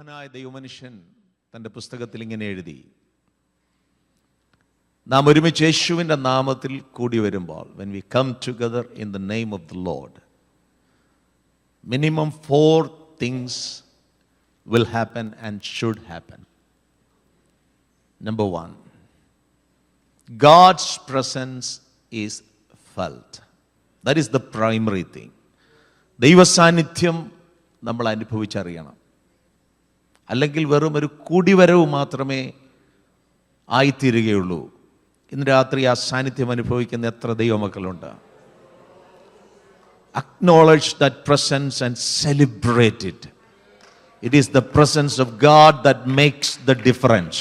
മഹാനായ ദൈവമനുഷ്യൻ തൻ്റെ പുസ്തകത്തിൽ ഇങ്ങനെ എഴുതി, നാം ഒരുമിച്ച് യേശുവിൻ്റെ നാമത്തിൽ കൂടി വരുമ്പോൾ, when we come together in the name of the Lord, minimum 4 things will happen and should happen. Number 1, God's presence is felt. That is the primary thing. ദൈവ സാന്നിധ്യം നമ്മൾ അനുഭവിച്ചറിയണം. അല്ലെങ്കിൽ വെറും ഒരു കൂടിവരവ് മാത്രമേ ആയിത്തീരുകയുള്ളൂ. ഇന്ന് രാത്രി ആ സാന്നിധ്യം അനുഭവിക്കുന്ന എത്ര ദൈവമക്കളുണ്ട്? Acknowledge that presence and celebrate it. It is the presence of God that makes the difference.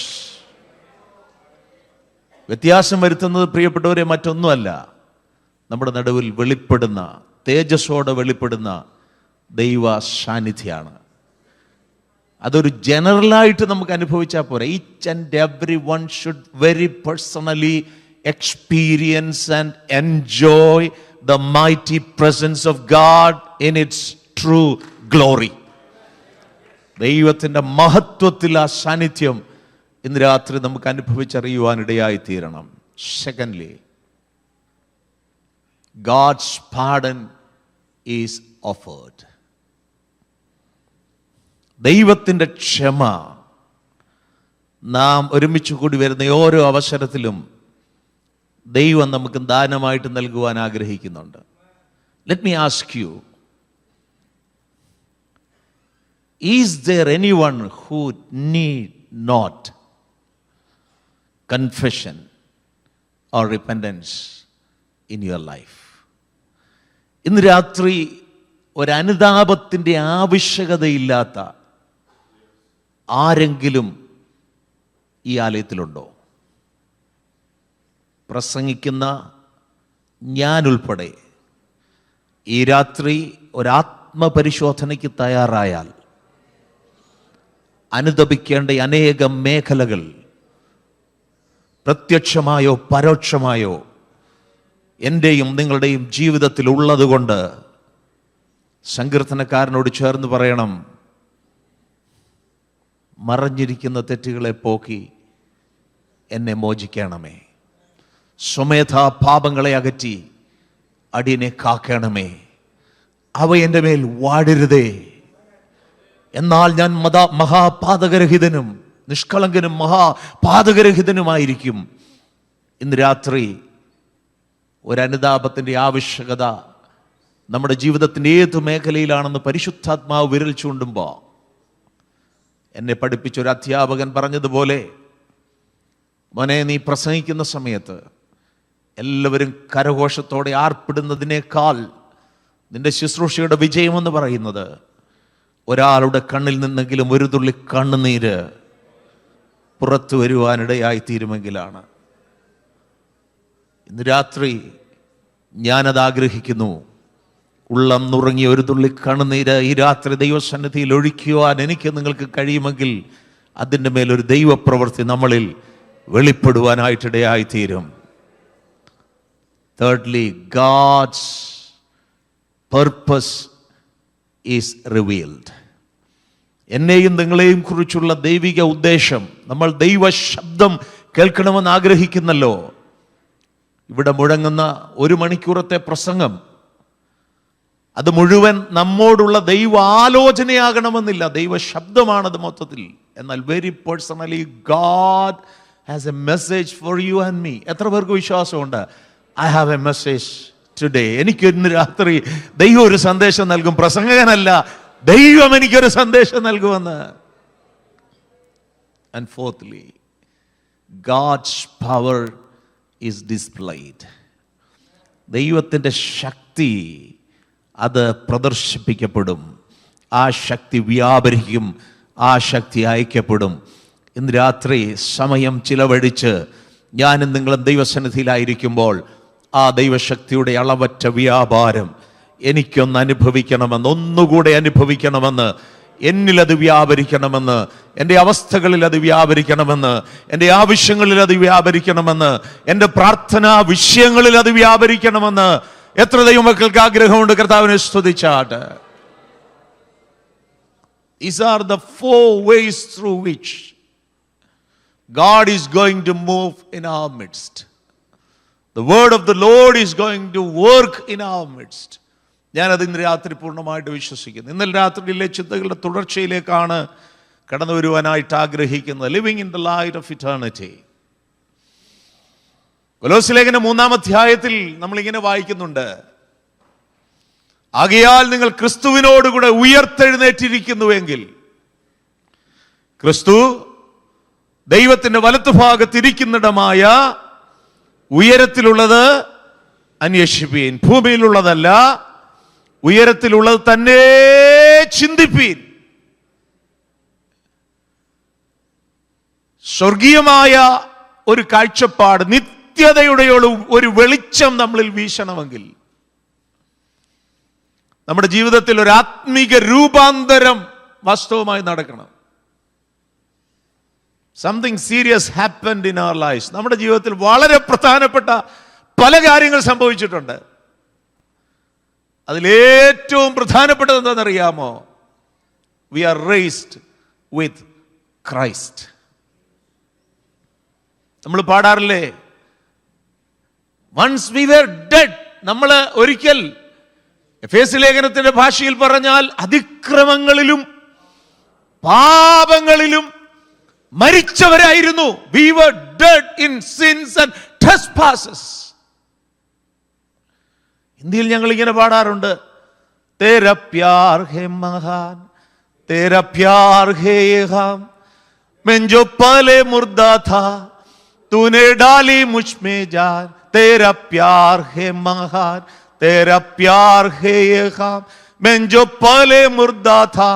വ്യത്യാസം വരുത്തുന്നത് പ്രിയപ്പെട്ടവരെ മറ്റൊന്നുമല്ല, നമ്മുടെ നടുവിൽ വെളിപ്പെടുന്ന, തേജസ്സോടെ വെളിപ്പെടുന്ന ദൈവ സാന്നിധ്യമാണ്. അതൊരു ജനറലായിട്ട് നമുക്ക് അനുഭവിച്ചാൽ പോരാ. Each and every one should very personally experience and enjoy the mighty presence of God in its true glory. ദൈവത്തിൻ്റെ മഹത്വത്തിൽ ആ സാന്നിധ്യം ഇന്ന് രാത്രി നമുക്ക് അനുഭവിച്ചറിയുവാനിടയായി തീരണം. Secondly, God's pardon is offered. ദൈവത്തിൻ്റെ ക്ഷമ നാം ഒരുമിച്ച് കൂടി വരുന്ന ഓരോ അവസരത്തിലും ദൈവം നമുക്ക് ദാനമായിട്ട് നൽകുവാൻ ആഗ്രഹിക്കുന്നുണ്ട്. Let me ask you, is there anyone who need not confession or repentance in your life? ഇന്ന് രാത്രി ഒരനുതാപത്തിൻ്റെ ആവശ്യകതയില്ലാത്ത ആരെങ്കിലും ഈ ആലയത്തിലുണ്ടോ? പ്രസംഗിക്കുന്ന ഞാനുൾപ്പെടെ ഈ രാത്രി ഒരാത്മപരിശോധനയ്ക്ക് തയ്യാറായാൽ അനുതപിക്കേണ്ട അനേകം മേഖലകൾ പ്രത്യക്ഷമായോ പരോക്ഷമായോ എൻ്റെയും നിങ്ങളുടെയും ജീവിതത്തിൽ ഉള്ളതുകൊണ്ട് സങ്കീർത്തനക്കാരനോട് ചേർന്ന് പറയണം, മറഞ്ഞിരിക്കുന്ന തെറ്റുകളെ പോക്കി എന്നെ മോചിക്കണമേ, സ്വമേധാ പാപങ്ങളെ അകറ്റി അടിയനെ കാക്കണമേ, അവ എൻ്റെ മേൽ വാഴരുതേ. എന്നാൽ ഞാൻ മഹാപാതകരഹിതനും നിഷ്കളങ്കനും മഹാപാതകരഹിതനുമായിരിക്കും. ഇന്ന് രാത്രി ഒരനുതാപത്തിൻ്റെ ആവശ്യകത നമ്മുടെ ജീവിതത്തിൻ്റെ ഏത് മേഖലയിലാണെന്ന് പരിശുദ്ധാത്മാവ് വിരൽ ചൂണ്ടുമ്പോൾ, എന്നെ പഠിപ്പിച്ചൊരു അധ്യാപകൻ പറഞ്ഞതുപോലെ, മോനെ, നീ പ്രസംഗിക്കുന്ന സമയത്ത് എല്ലാവരും കരഘോഷത്തോടെ ആർപ്പിടുന്നതിനേക്കാൾ നിന്റെ ശുശ്രൂഷയുടെ വിജയമെന്ന് പറയുന്നത് ഒരാളുടെ കണ്ണിൽ നിന്നെങ്കിലും ഒരു തുള്ളി കണ്ണുനീര് പുറത്തു വരുവാനിടയായി തീരുമെങ്കിലാണ്. ഇന്ന് രാത്രി ഞാനത് ആഗ്രഹിക്കുന്നു. ഉള്ളം നുറങ്ങിയ ഒരു തുള്ളി കണ്ണുനീര് ഈ രാത്രി ദൈവസന്നിധിയിൽ ഒഴിക്കുവാൻ എനിക്ക് നിങ്ങൾക്ക് കഴിയുമെങ്കിൽ അതിൻ്റെ മേലൊരു ദൈവപ്രവൃത്തി നമ്മളിൽ വെളിപ്പെടുവാനായിട്ടിടയായി തീരും. Thirdly, God's purpose is revealed. എന്നെയും നിങ്ങളെയും കുറിച്ചുള്ള ദൈവിക ഉദ്ദേശം, നമ്മൾ ദൈവ ശബ്ദം കേൾക്കണമെന്ന് ആഗ്രഹിക്കുന്നല്ലോ. ഇവിടെ മുഴങ്ങുന്ന 1 മണിക്കൂറത്തെ പ്രസംഗം അത് മുഴുവൻ നമ്മോടുള്ള ദൈവ ആലോചനയാകണമെന്നില്ല, ദൈവ ശബ്ദമാണത് മൊത്തത്തിൽ. എന്നാൽ very personally God has a message for you and me. എത്ര പേർക്ക് വിശ്വാസമുണ്ട്? I have a message today. എനിക്ക് ഇന്ന് രാത്രി ദൈവം ഒരു സന്ദേശം നൽകും. പ്രസംഗകനല്ല, ദൈവം എനിക്കൊരു സന്ദേശം നൽകുമെന്ന്. And fourthly, God's power is displayed. ദൈവത്തിൻ്റെ ശക്തി അത് പ്രദർശിപ്പിക്കപ്പെടും. ആ ശക്തി വ്യാപരിക്കും, ആ ശക്തി അയക്കപ്പെടും. ഇന്ന് രാത്രി സമയം ചിലവഴിച്ച് ഞാനും നിങ്ങളും ദൈവസന്നിധിയിലായിരിക്കുമ്പോൾ ആ ദൈവശക്തിയുടെ അളവറ്റ വ്യാപാരം എനിക്കൊന്ന് അനുഭവിക്കണമെന്ന്, ഒന്നുകൂടെ അനുഭവിക്കണമെന്ന്, എന്നിലത് വ്യാപരിക്കണമെന്ന്, എൻ്റെ അവസ്ഥകളിൽ അത് വ്യാപരിക്കണമെന്ന്, എൻ്റെ ആവശ്യങ്ങളിൽ അത് വ്യാപരിക്കണമെന്ന്, എൻ്റെ പ്രാർത്ഥനാ വിഷയങ്ങളിൽ അത് വ്യാപരിക്കണമെന്ന് എത്ര ദൈവമക്കൾക്ക് ആഗ്രഹമുണ്ട്? കർത്താവിനെ സ്തുതിച്ചാട്ട്. These are the 4 ways through which God is going to move in our midst. The word of the Lord is going to work in our midst. ഞാനത് ഇന്ന് രാത്രി പൂർണ്ണമായിട്ട് വിശ്വസിക്കുന്നു. ഇന്നലെ രാത്രിയിലെ ചിന്തകളുടെ തുടർച്ചയിലേക്കാണ് കടന്നു വരുവാനായിട്ട് ആഗ്രഹിക്കുന്നത്. Living in the light of eternity. കൊലോസ്യ ലേഖനം 3-ാം അധ്യായത്തിൽ നമ്മളിങ്ങനെ വായിക്കുന്നുണ്ട്, ആകയാൽ നിങ്ങൾ ക്രിസ്തുവിനോടുകൂടെ ഉയർത്തെഴുന്നേറ്റിരിക്കുന്നുവെങ്കിൽ, ക്രിസ്തു ദൈവത്തിന്റെ വലത്തുഭാഗത്തിരിക്കുന്നിടമായ ഉയരത്തിലുള്ളത് അന്വേഷിപ്പീൻ, ഭൂമിയിലുള്ളതല്ല ഉയരത്തിലുള്ളത് തന്നെ ചിന്തിപ്പീൻ. സ്വർഗീയമായ ഒരു കാഴ്ചപ്പാട്, നിത്യതയുടെ ഒരു വെളിച്ചം നമ്മളിൽ വീശണമെങ്കിൽ നമ്മുടെ ജീവിതത്തിൽ ഒരു ആത്മീക രൂപാന്തരം വാസ്തവമായി നടക്കണം. Something serious happened in our life. നമ്മുടെ ജീവിതത്തിൽ വളരെ പ്രധാനപ്പെട്ട പല കാര്യങ്ങൾ സംഭവിച്ചിട്ടുണ്ട്. അതിലേറ്റവും പ്രധാനപ്പെട്ടത് എന്താണെന്നറിയാമോ? We are raised with Christ. നമ്മൾ പാടാറില്ലേ, വൺസ് വി വെർ ഡെഡ്. നമ്മൾ ഒരിക്കൽ, എഫേസ്യ ലേഖനത്തിന്റെ ഭാഷയിൽ പറഞ്ഞാൽ, അതിക്രമങ്ങളിലും പാപങ്ങളിലും മരിച്ചവരായിരുന്നു. We were dead in sins and trespasses. ഹിന്ദിയിൽ ഞങ്ങൾ ഇങ്ങനെ പാടാറുണ്ട്, തേരാ പ്യാർ ഹേ മഹാൻ, തേരാ പ്യാർ ഹേ യഹാം, मैं जो पले मुर्दा था तूने डाली मुझ में जान, तेरा प्यार है महान, तेरा प्यार है यहां, मैं जो पले मुर्दा था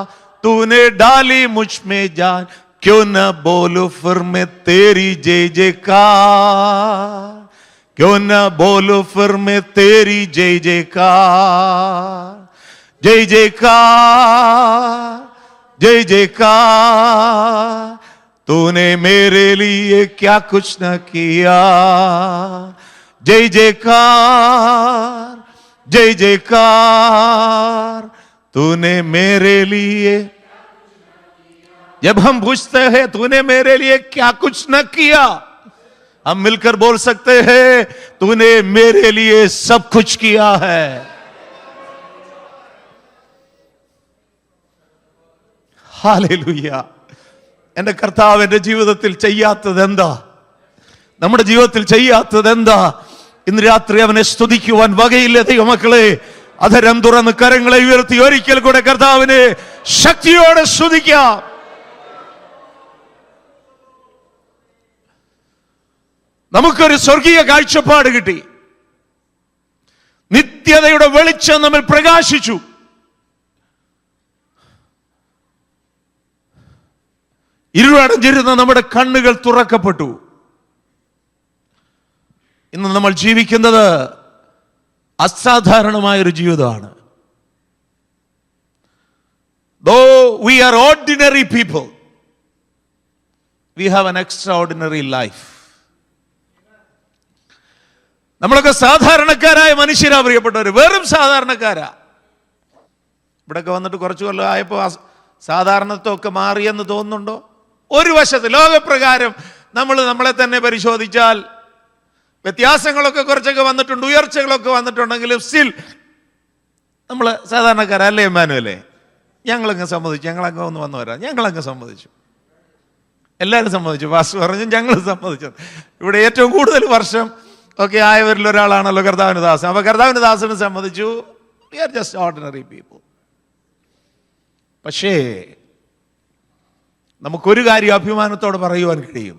तूने डाली मुझ में जान, क्यों न बोलूं फिर मैं तेरी जय जयकार, क्यों न बोलूं फिर मैं तेरी जय जयकार, जय जयकार, जय जयकार, तूने मेरे लिए क्या कुछ न किया, जय जयकार, जय जयकार, तूने मेरे लिए. जब हम पूछते हैं तूने मेरे लिए क्या कुछ न किया, हम मिलकर बोल सकते हैं तूने मेरे लिए सब कुछ किया है. हालेलुया. എന്റെ കർത്താവ് എൻ്റെ ജീവിതത്തിൽ ചെയ്യാത്തത് എന്താ? നമ്മുടെ ജീവിതത്തിൽ ചെയ്യാത്തത് എന്താ? ഇന്ന് രാത്രി അവനെ സ്തുതിക്കുവാൻ വകയില്ല ദൈവമക്കളെ. അധരം തുറന്ന് കരങ്ങളെ ഉയർത്തി ഒരിക്കൽ കൂടെ കർത്താവിനെ ശക്തിയോടെ സ്തുതിക്കാം. നമുക്കൊരു സ്വർഗീയ കാഴ്ചപ്പാട് കിട്ടി. നിത്യതയുടെ വെളിച്ചം നമ്മൾ പ്രകാശിച്ചു. ഇരുളടഞ്ഞിരുന്ന നമ്മുടെ കണ്ണുകൾ തുറക്കപ്പെട്ടു. ഇന്ന് നമ്മൾ ജീവിക്കുന്നത് അസാധാരണമായൊരു ജീവിതമാണ്. Though we are ordinary people, we have an extraordinary life. നമ്മളൊക്കെ സാധാരണക്കാരായ മനുഷ്യരാ പ്രിയപ്പെട്ടവർ, വെറും സാധാരണക്കാരാ. ഇവിടെയൊക്കെ വന്നിട്ട് കുറച്ചു കൊല്ലം ആയപ്പോൾ സാധാരണത്വമൊക്കെ മാറിയെന്ന് തോന്നുന്നുണ്ടോ? ഒരു വശത്ത് ലോകപ്രകാരം നമ്മൾ നമ്മളെ തന്നെ പരിശോധിച്ചാൽ വ്യത്യാസങ്ങളൊക്കെ കുറച്ചൊക്കെ വന്നിട്ടുണ്ട്, ഉയർച്ചകളൊക്കെ വന്നിട്ടുണ്ടെങ്കിലും സ്റ്റിൽ നമ്മൾ സാധാരണക്കാരല്ലേ. എമ്മാനുവല്ലേ, ഞങ്ങളങ്ങ് സമ്മതിച്ചു, ഞങ്ങളങ്ങ് ഒന്ന് വന്നു വരാം, ഞങ്ങളങ്ങ് സമ്മതിച്ചു, എല്ലാവരും സമ്മതിച്ചു. പാസ്റ്റർ പറഞ്ഞു ഞങ്ങൾ സമ്മതിച്ചു. ഇവിടെ ഏറ്റവും കൂടുതൽ വർഷം ഒക്കെ ആയവരിൽ ഒരാളാണല്ലോ കർത്താവിന് ദാസൻ. അപ്പൊ കർത്താവിന് ദാസന് സമ്മതിച്ചു. We are just ordinary people. പക്ഷേ നമുക്കൊരു കാര്യം അഭിമാനത്തോടെ പറയുവാൻ കഴിയും,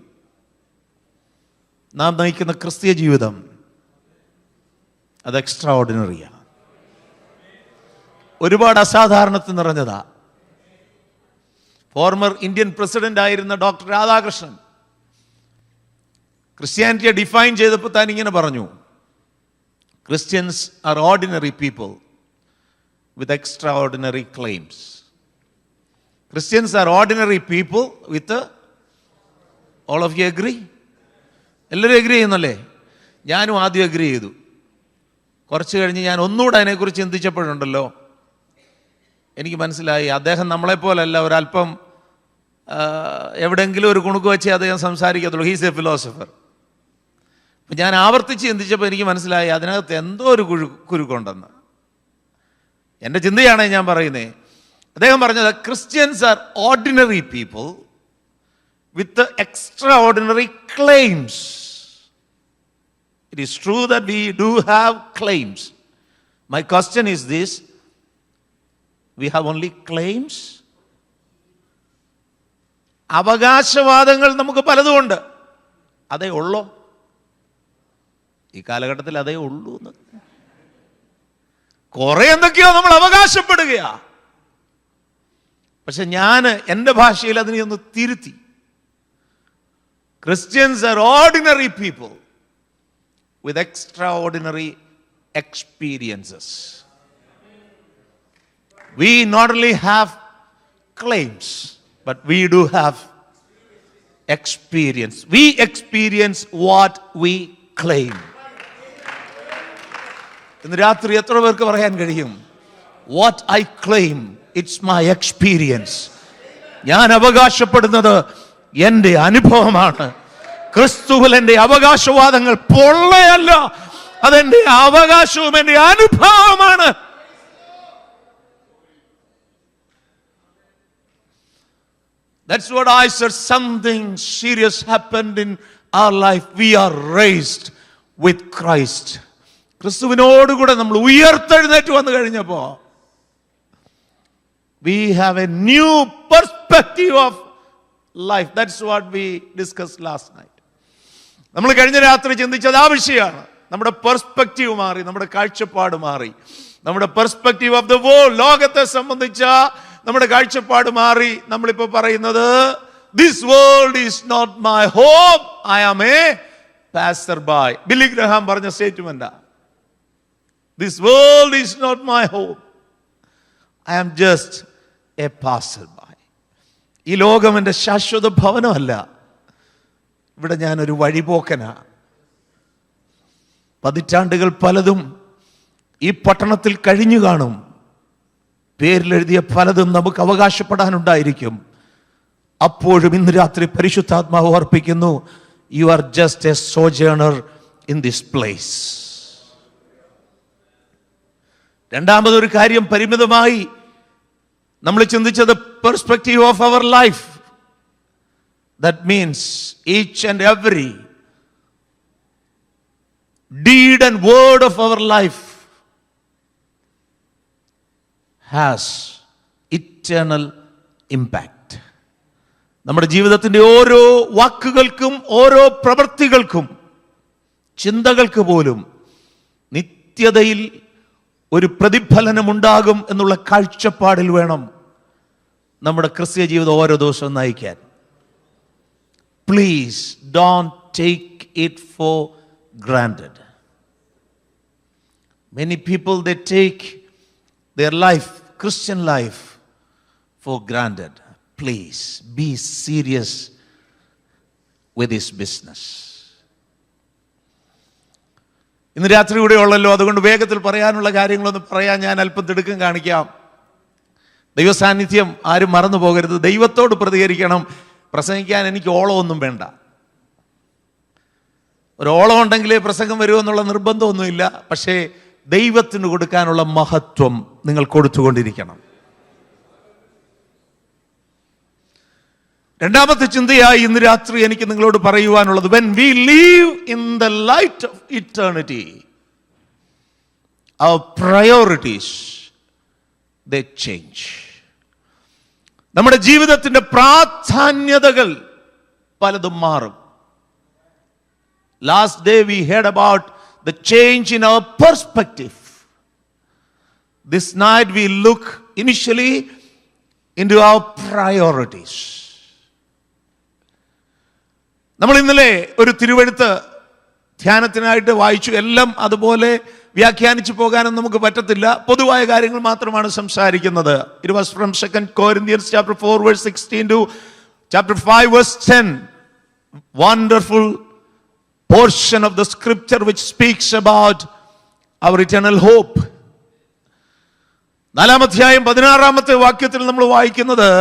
നാം നയിക്കുന്ന ക്രിസ്തീയ ജീവിതം അത് എക്സ്ട്രാ ഓർഡിനറിയാണ്. ഒരുപാട് അസാധാരണത്തിൽ നിറഞ്ഞതാ. ഫോർമർ ഇന്ത്യൻ പ്രസിഡന്റ് ആയിരുന്ന ഡോക്ടർ രാധാകൃഷ്ണൻ ക്രിസ്ത്യാനിറ്റിയെ ഡിഫൈൻ ചെയ്തപ്പോൾ താൻ ഇങ്ങനെ പറഞ്ഞു, Christians R ordinary people with extra ordinary claims. Christians are ordinary people with all of you agree? എല്ലാവരും എഗ്രി ചെയ്യുന്നല്ലേ? ഞാനും ആദ്യം എഗ്രി ചെയ്തു. കുറച്ച് കഴിഞ്ഞ് ഞാൻ ഒന്നുകൂടെ അതിനെക്കുറിച്ച് ചിന്തിച്ചപ്പോഴുണ്ടല്ലോ, എനിക്ക് മനസ്സിലായി അദ്ദേഹം നമ്മളെപ്പോലല്ല ഒരല്പം എവിടെയെങ്കിലും ഒരു കുണുക്ക് വെച്ചേ അദ്ദേഹം സംസാരിക്കത്തുള്ളൂ. He's A philosopher. അപ്പം ഞാൻ ആവർത്തിച്ച് ചിന്തിച്ചപ്പോൾ എനിക്ക് മനസ്സിലായി അതിനകത്ത് എന്തോ ഒരു കുരുക്കുണ്ടെന്ന്. എൻ്റെ ചിന്തയാണ് ഞാൻ പറയുന്നത്. അദ്ദേഹം പറഞ്ഞത് Christians R ordinary people with extra ordinary claims. It is true that we do have claims. My question is this: we have only claims? അവകാശവാദങ്ങൾ നമുക്ക് പലതുമുണ്ട്. അതേ ഉള്ളോ? ഈ കാലഘട്ടത്തിൽ അതേ ഉള്ളൂ എന്ന്. കുറെ എന്തൊക്കെയോ നമ്മൾ അവകാശപ്പെടുകയാ. പക്ഷെ ഞാൻ എൻ്റെ ഭാഷയിൽ അതിനെ ഒന്ന് തിരുത്തി. Christians R ordinary people with extraordinary experiences. We not only have claims, but we do have experience. We experience what we claim. ഇന്ന് രാത്രി എത്ര പേർക്ക് പറയാൻ കഴിയും? What I claim, it's my experience. ഞാൻ അവകാശപ്പെടുന്നത് എൻ്റെ അനുഭവമാണ്. ക്രിസ്തുവിൽ എൻ്റെ അവകാശവാദങ്ങൾ പൊള്ളയല്ല, അതെൻ്റെ അവകാശവും എൻ്റെ അനുഭവമാണ്. That's what I said. Something serious happened in our life. We are raised with Christ. ക്രിസ്തുവിനോടുകൂടെ നമ്മൾ ഉയർത്തെഴുന്നേറ്റ് വന്നു കഴിഞ്ഞപ്പോ we have a new perspective of life. That's what we discussed last night. നമ്മൾ കഴിഞ്ഞ രാത്രി ചിന്തിച്ചത് ആ വിഷയമാണ്. നമ്മുടെ പെർസ്പെക്റ്റീവ് മാറി, നമ്മുടെ കാഴ്ചപ്പാട് മാറി. നമ്മുടെ പെർസ്പെക്റ്റീവ് ഓഫ് ദ വേൾഡ്, ലോകത്തെ സംബന്ധിച്ച നമ്മുടെ കാഴ്ചപ്പാട് മാറി. നമ്മളിപ്പോൾ പറയുന്നത് this world is not my home, I am a passer by. Billy Graham പറഞ്ഞ സ്റ്റേറ്റ്മെന്റാ. This world is not my home, I am just a passer by. ഈ ലോകം എൻ്റെ ശാശ്വത ഭവനമല്ല, ഇവിടെ ഞാനൊരു വഴിപോക്കനാ. പതിറ്റാണ്ടുകൾ പലതും ഈ പട്ടണത്തിൽ കഴിഞ്ഞു കാണും. പേരിലെഴുതിയ പലതും നമുക്ക് അവകാശപ്പെടാനുണ്ടായിരിക്കും. അപ്പോഴും ഇന്ന് രാത്രി പരിശുദ്ധാത്മാവ് ഓർപ്പിക്കുന്നു, you are just a sojourner in this place. രണ്ടാമതൊരു കാര്യം പരിമിതമായി നമ്മൾ ചിന്തിച്ചത് perspective of our life. That means each and every deed and word of our life has eternal impact. നമ്മുടെ ജീവിതത്തിൻ്റെ ഓരോ വാക്കുകൾക്കും ഓരോ പ്രവൃത്തികൾക്കും ചിന്തകൾക്ക് പോലും നിത്യതയിൽ ഒരു പ്രതിഫലനമുണ്ടാകും എന്നുള്ള കാഴ്ചപ്പാടിൽ വേണം നമ്മുടെ ക്രിസ്തീയ ജീവിതം ഓരോ ദിവസവും നയിക്കാൻ. Please don't take it for granted. Many people, they take their life, Christian life, for granted. Please be serious with this business. ഇന്ന് രാത്രി കൂടെ ഉള്ളല്ലോ, അതുകൊണ്ട് വേഗത്തിൽ പറയാനുള്ള കാര്യങ്ങളൊന്ന് പറയാൻ ഞാൻ അല്പം തിടുക്കം കാണിക്കാം. ദൈവസാന്നിധ്യം ആരും മറന്നു പോകരുത്. ദൈവത്തോട് പ്രതികരിക്കണം. പ്രസംഗിക്കാൻ എനിക്ക് ഓളമൊന്നും വേണ്ട. ഒരു ഓളം ഉണ്ടെങ്കിലേ പ്രസംഗം വരുമെന്നുള്ള നിർബന്ധമൊന്നുമില്ല. പക്ഷേ ദൈവത്തിന് കൊടുക്കാനുള്ള മഹത്വം നിങ്ങൾ കൊടുത്തുകൊണ്ടിരിക്കണം. രണ്ടാമത്തെ ചിന്തയായി ഇന്ന് രാത്രി എനിക്ക് നിങ്ങളോട് പറയുവാനുള്ളത്, when we live in the light of eternity, our priorities, they change. നമ്മുടെ ജീവിതത്തിന്റെ പ്രാധാന്യതകൾ പലതും മാറും. Last day we heard about the change in our perspective. This night we look initially into our priorities. നമ്മൾ ഇന്നലെ ഒരു തിരുവെഴുത്ത് ധ്യാനത്തിനായിട്ട് വായിച്ചു. എല്ലാം അതുപോലെ വ്യാഖ്യാനിച്ചു പോകാനും നമുക്ക് പറ്റത്തില്ല. പൊതുവായ കാര്യങ്ങൾ മാത്രമാണ് സംസാരിക്കുന്നത്. It was from 2 Corinthians chapter 4 verse 16 to chapter 5 verse 10. Wonderful portion of the scripture which speaks about our eternal hope. 4-ാം അധ്യായം 16-ാമത്തെ വാക്യത്തിൽ നമ്മൾ വായിക്കുന്നത്,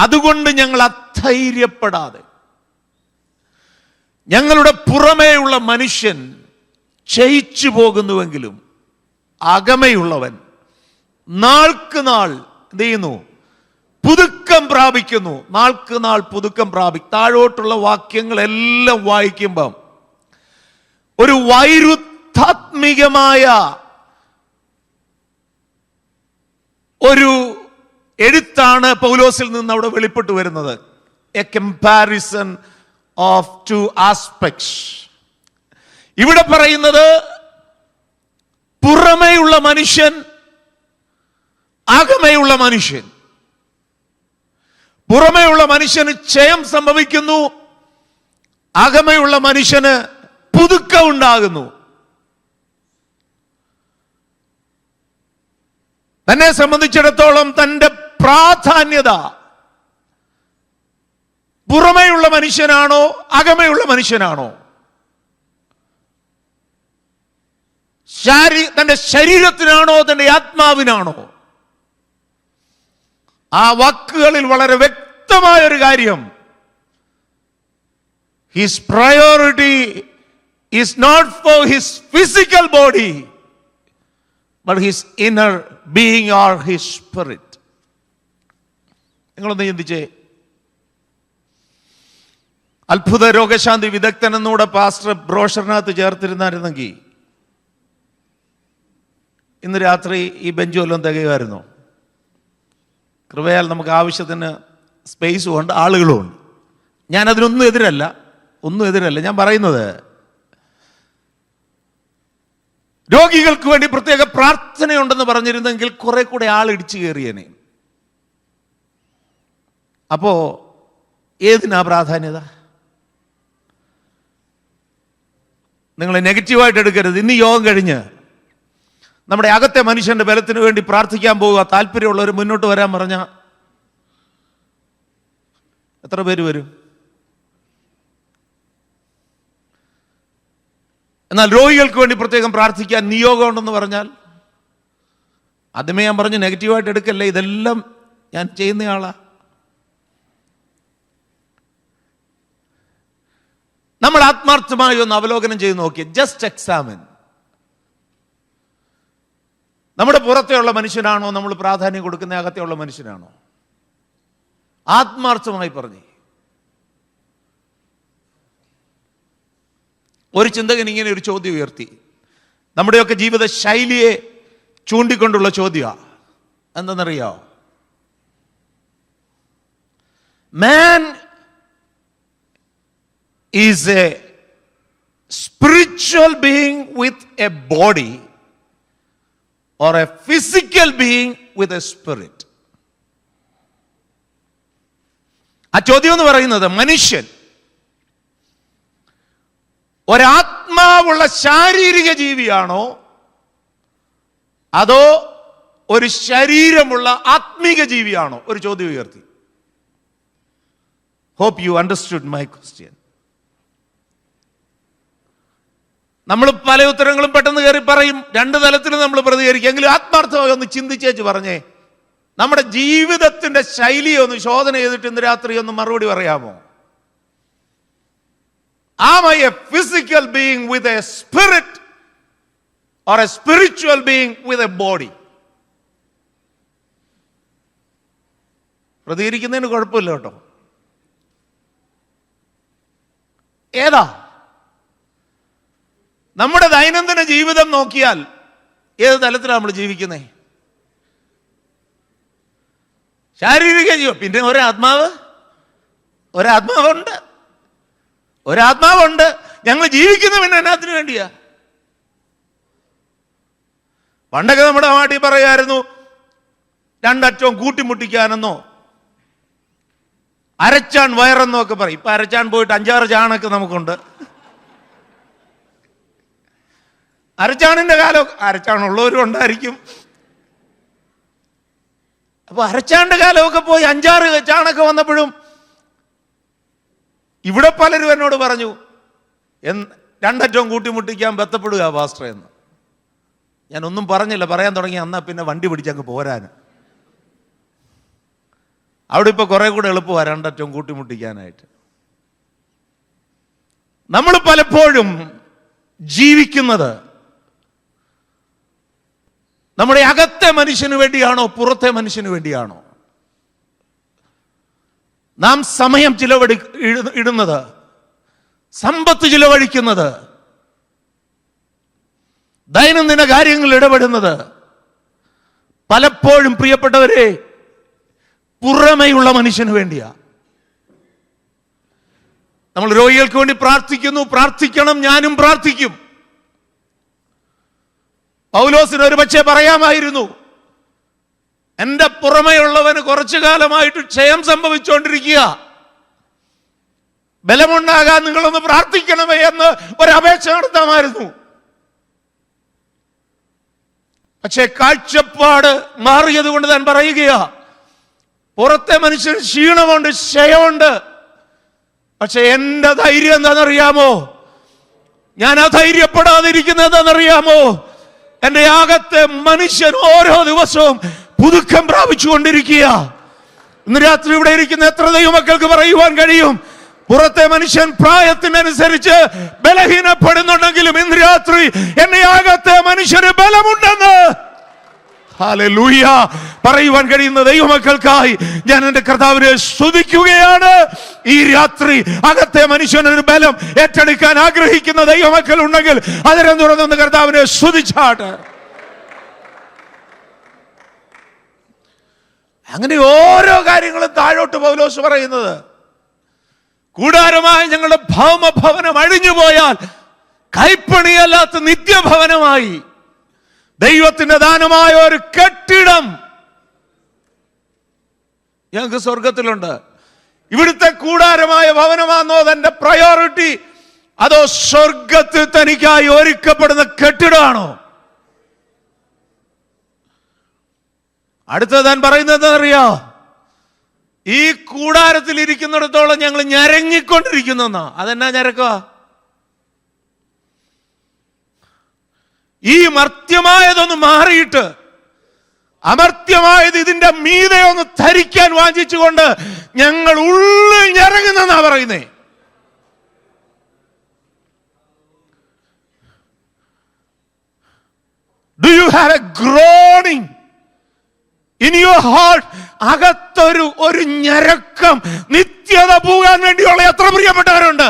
അതുകൊണ്ട് ഞങ്ങൾ അധൈര്യപ്പെടാതെ, ഞങ്ങളുടെ പുറമേയുള്ള മനുഷ്യൻ ക്ഷയിച്ചു പോകുന്നുവെങ്കിലും അകമയുള്ളവൻ നാൾക്ക് നാൾ എന്ത് ചെയ്യുന്നു? പുതുക്കം പ്രാപിക്കുന്നു. നാൾക്ക് നാൾ പുതുക്കം താഴോട്ടുള്ള വാക്യങ്ങളെല്ലാം വായിക്കുമ്പം ഒരു വൈരുദ്ധാത്മികമായ ഒരു എഴുത്താണ് പൗലോസിൽ നിന്ന് അവിടെ വെളിപ്പെട്ടു വരുന്നത്. A comparison of two aspects. ഇവിടെ പറയുന്നത് പുറമേയുള്ള മനുഷ്യൻ, അകമയുള്ള മനുഷ്യൻ. പുറമേയുള്ള മനുഷ്യന് ക്ഷയം സംഭവിക്കുന്നു, അകമയുള്ള മനുഷ്യന് പുതുക്കം ഉണ്ടാകുന്നു. തന്നെ സംബന്ധിച്ചിടത്തോളം തന്റെ പ്രാധാന്യത പുറമേയുള്ള മനുഷ്യനാണോ അകമയുള്ള മനുഷ്യനാണോ? തന്റെ ശരീരത്തിനാണോ തന്റെ ആത്മാവിനാണോ? ആ വാക്കുകളിൽ വളരെ വ്യക്തമായ ഒരു കാര്യം, his priority is not for his physical body but his inner being or his spirit. നിങ്ങളൊന്ന് ചിന്തിച്ചേ. അത്ഭുത രോഗശാന്തി വിദഗ്ധൻ എന്നൂടെ പാസ്റ്റർ ബ്രോഷറിനകത്ത് ചേർത്തിരുന്നായിരുന്നെങ്കിൽ ഇന്ന് രാത്രി ഈ ബെഞ്ച് വല്ലതും തികയുമായിരുന്നു. കൃപയാൽ നമുക്ക് ആവശ്യത്തിന് സ്പേസും ഉണ്ട്, ആളുകളും ഉണ്ട്. ഞാനതിനൊന്നും എതിരല്ല. ഞാൻ പറയുന്നത്, രോഗികൾക്ക് വേണ്ടി പ്രത്യേക പ്രാർത്ഥനയുണ്ടെന്ന് പറഞ്ഞിരുന്നെങ്കിൽ കുറെ കൂടെ ആൾ ഇടിച്ചു കയറിയേനെ. അപ്പോ ഏതിനാ പ്രാധാന്യത? നിങ്ങൾ നെഗറ്റീവായിട്ട് എടുക്കരുത്. ഇന്ന് യോഗം കഴിഞ്ഞ് നമ്മുടെ അകത്തെ മനുഷ്യന്റെ ബലത്തിന് വേണ്ടി പ്രാർത്ഥിക്കാൻ പോവുക. താല്പര്യമുള്ളവർ മുന്നോട്ട് വരാൻ പറഞ്ഞ എത്ര പേര് വരും? എന്നാൽ രോഗികൾക്ക് വേണ്ടി പ്രത്യേകം പ്രാർത്ഥിക്കാൻ നിയോഗം ഉണ്ടെന്ന് പറഞ്ഞാൽ, ആദ്യമേ ഞാൻ പറഞ്ഞു നെഗറ്റീവായിട്ട് എടുക്കല്ലേ, ഇതെല്ലാം ഞാൻ ചെയ്യുന്നയാളാ. നമ്മൾ ആത്മാർത്ഥമായി ഒന്ന് അവലോകനം ചെയ്ത് നോക്കിയേ. Just examine. നമ്മുടെ പുറത്തെയുള്ള മനുഷ്യനാണോ നമ്മൾ പ്രാധാന്യം കൊടുക്കുന്ന, അകത്തെയുള്ള മനുഷ്യനാണോ? ആത്മാർത്ഥമായി പറഞ്ഞേ. ഒരു ചിന്തകൻ ഇങ്ങനെ ഒരു ചോദ്യം ഉയർത്തി, നമ്മുടെയൊക്കെ ജീവിത ശൈലിയെ ചൂണ്ടിക്കൊണ്ടുള്ള ചോദ്യമാണ്. എന്തെന്നറിയോ? Man is A spiritual being with a body or A physical being with a spirit. ആ ചോദ്യം എന്ന് പറയുന്നത്, മനുഷ്യൻ ഒരാത്മാവുള്ള ശാരീരിക ജീവിയാണോ അതോ ഒരു ശരീരമുള്ള ആത്മീക ജീവിയാണോ? ഒരു ചോദ്യം ഉയർത്തി. Hope you understood my question. നമ്മൾ പല ഉത്തരങ്ങളും പെട്ടെന്ന് കയറി പറയും, രണ്ട് തലത്തിലും നമ്മൾ പ്രതികരിക്കും. എങ്കിലും ആത്മാർത്ഥമായി ഒന്ന് ചിന്തിച്ചേച്ച് പറഞ്ഞേ, നമ്മുടെ ജീവിതത്തിന്റെ ശൈലിയെ ഒന്ന് ശോധന ചെയ്തിട്ട് ഇന്ന് രാത്രി ഒന്ന് മറുപടി പറയാമോ? Am I a physical being with a spirit or a spiritual being with a body? പ്രതികരിക്കുന്നതിന് കുഴപ്പമില്ല കേട്ടോ. ഏതാ? നമ്മുടെ ദൈനംദിന ജീവിതം നോക്കിയാൽ ഏത് തലത്തിലാണ് നമ്മൾ ജീവിക്കുന്നത്? ശാരീരിക ജീവിതം, പിന്നെ ഒരാത്മാവുണ്ട്. ഞങ്ങൾ ജീവിക്കുന്ന പിന്നെ എന്നാത്തിന് വേണ്ടിയാ? പണ്ടൊക്കെ നമ്മുടെ നാട്ടിൽ പറയായിരുന്നു, രണ്ടറ്റവും കൂട്ടിമുട്ടിക്കാനെന്നോ അരച്ചാൻ വയറെന്നോ ഒക്കെ പറയും. ഇപ്പൊ അരച്ചാൻ പോയിട്ട് 5-6 ചാണൊക്കെ നമുക്കുണ്ട്. അരച്ചാണിന്റെ കാലം, അരച്ചാണുള്ളവരും ഉണ്ടായിരിക്കും. അപ്പൊ അരച്ചാണ്ട് കാലമൊക്കെ പോയി 5-6 ചാണൊക്കെ വന്നപ്പോഴും ഇവിടെ പലരും എന്നോട് പറഞ്ഞു, രണ്ടറ്റവും കൂട്ടിമുട്ടിക്കാൻ ബന്ധപ്പെടുക പാസ്റ്റർ എന്ന്. ഞാനൊന്നും പറഞ്ഞില്ല, പറയാൻ തുടങ്ങി എന്നാൽ പിന്നെ വണ്ടി പിടിച്ചങ്ങ് പോരാൻ. അവിടെ ഇപ്പോൾ കുറെ കൂടെ എളുപ്പമാണ് രണ്ടറ്റവും കൂട്ടിമുട്ടിക്കാനായിട്ട്. നമ്മൾ പലപ്പോഴും ജീവിക്കുന്നത് നമ്മുടെ അകത്തെ മനുഷ്യന് വേണ്ടിയാണോ പുറത്തെ മനുഷ്യന് വേണ്ടിയാണോ? നാം സമയം ഇടുന്നത്, സമ്പത്ത് ചിലവഴിക്കുന്നത്, ദൈനംദിന കാര്യങ്ങളിൽ ഇടപെടുന്നത് പലപ്പോഴും പ്രിയപ്പെട്ടവരെ പുറമെയുള്ള മനുഷ്യന് വേണ്ടിയാ. നമ്മൾ രോഗികൾക്ക് വേണ്ടി പ്രാർത്ഥിക്കുന്നു, പ്രാർത്ഥിക്കണം, ഞാനും പ്രാർത്ഥിക്കും. പൗലോസിന് ഒരു പക്ഷേ പറയാമായിരുന്നു, എന്റെ പുറമെയുള്ളവന് കുറച്ചു കാലമായിട്ട് ക്ഷയം സംഭവിച്ചുകൊണ്ടിരിക്കുക, ബലമുണ്ടാകാൻ നിങ്ങളൊന്ന് പ്രാർത്ഥിക്കണമേ എന്ന് ഒരപേക്ഷ നടത്താമായിരുന്നു. പക്ഷേ കാഴ്ചപ്പാട് മാറിയത് കൊണ്ട് താൻ പറയുകയാ, പുറത്തെ മനുഷ്യൻ ക്ഷീണമുണ്ട്, ക്ഷയമുണ്ട്, പക്ഷെ എന്റെ ധൈര്യം എന്താണെന്നറിയാമോ? ഞാൻ അധൈര്യപ്പെടാതിരിക്കുന്നത് എന്താണെന്നറിയാമോ? എന്റെ അകത്തെ മനുഷ്യൻ ഓരോ ദിവസവും പുതുക്കം പ്രാപിച്ചുകൊണ്ടിരിക്കുക. ഇന്ന് രാത്രി ഇവിടെ ഇരിക്കുന്ന എത്ര ദൈവമക്കൾക്ക് പറയുവാൻ കഴിയും, പുറത്തെ മനുഷ്യൻ പ്രായത്തിനനുസരിച്ച് ബലഹീനപ്പെടുന്നുണ്ടെങ്കിലും ഇന്ന് രാത്രി എന്റെ അകത്തെ മനുഷ്യന് ബലമുണ്ടെന്ന് ഹല്ലേലൂയ പറയുവാൻ കഴിയുന്ന ദൈവമക്കൾക്കായി ഞാൻ എന്റെ കർത്താവിനെ സ്തുതിക്കുകയാണ്. ഈ രാത്രി അകത്തെ മനുഷ്യനൊരു ബലം ഏറ്റെടുക്കാൻ ആഗ്രഹിക്കുന്ന ദൈവമക്കൾ ഉണ്ടെങ്കിൽ അതിനെ തുറന്ന് കർത്താവിനെ സ്തുതിച്ചാട്ട്. അങ്ങനെ ഓരോ കാര്യങ്ങളും താഴോട്ട് പൗലോസ് പറയുന്നത്, കൂടാരമായ ഞങ്ങളുടെ ഭൗമഭവനം അഴിഞ്ഞു പോയാൽ കൈപ്പണിയല്ലാത്ത നിത്യഭവനമായി ദൈവത്തിന്റെ ദാനമായ ഒരു കെട്ടിടം ഞങ്ങൾക്ക് സ്വർഗത്തിലുണ്ട്. ഇവിടുത്തെ കൂടാരമായ ഭവനമാണോ തന്റെ പ്രയോറിറ്റി, അതോ സ്വർഗത്തിൽ തനിക്കായി ഒരുക്കപ്പെടുന്ന കെട്ടിടമാണോ? അടുത്തത് താൻ പറയുന്നത് അറിയോ? ഈ കൂടാരത്തിൽ ഇരിക്കുന്നിടത്തോളം ഞങ്ങൾ ഞരങ്ങിക്കൊണ്ടിരിക്കുന്ന. അതെന്നാ ഞരക്കുക? ഈ മർത്യമായതൊന്ന് മാറിയിട്ട് അമർത്യമായത് ഇതിന്റെ മീതെ ഒന്ന് ധരിക്കാൻ വാഞ്ചിച്ചുകൊണ്ട് ഞങ്ങൾ ഉള്ളിൽ ഞരങ്ങുന്നെന്നാ പറയുന്നേ. Do you have a groaning in your heart? അകത്തൊരു ഞരക്കം, നിത്യത പോകാൻ വേണ്ടിയുള്ള എത്ര പ്രിയപ്പെട്ടവരുണ്ട്?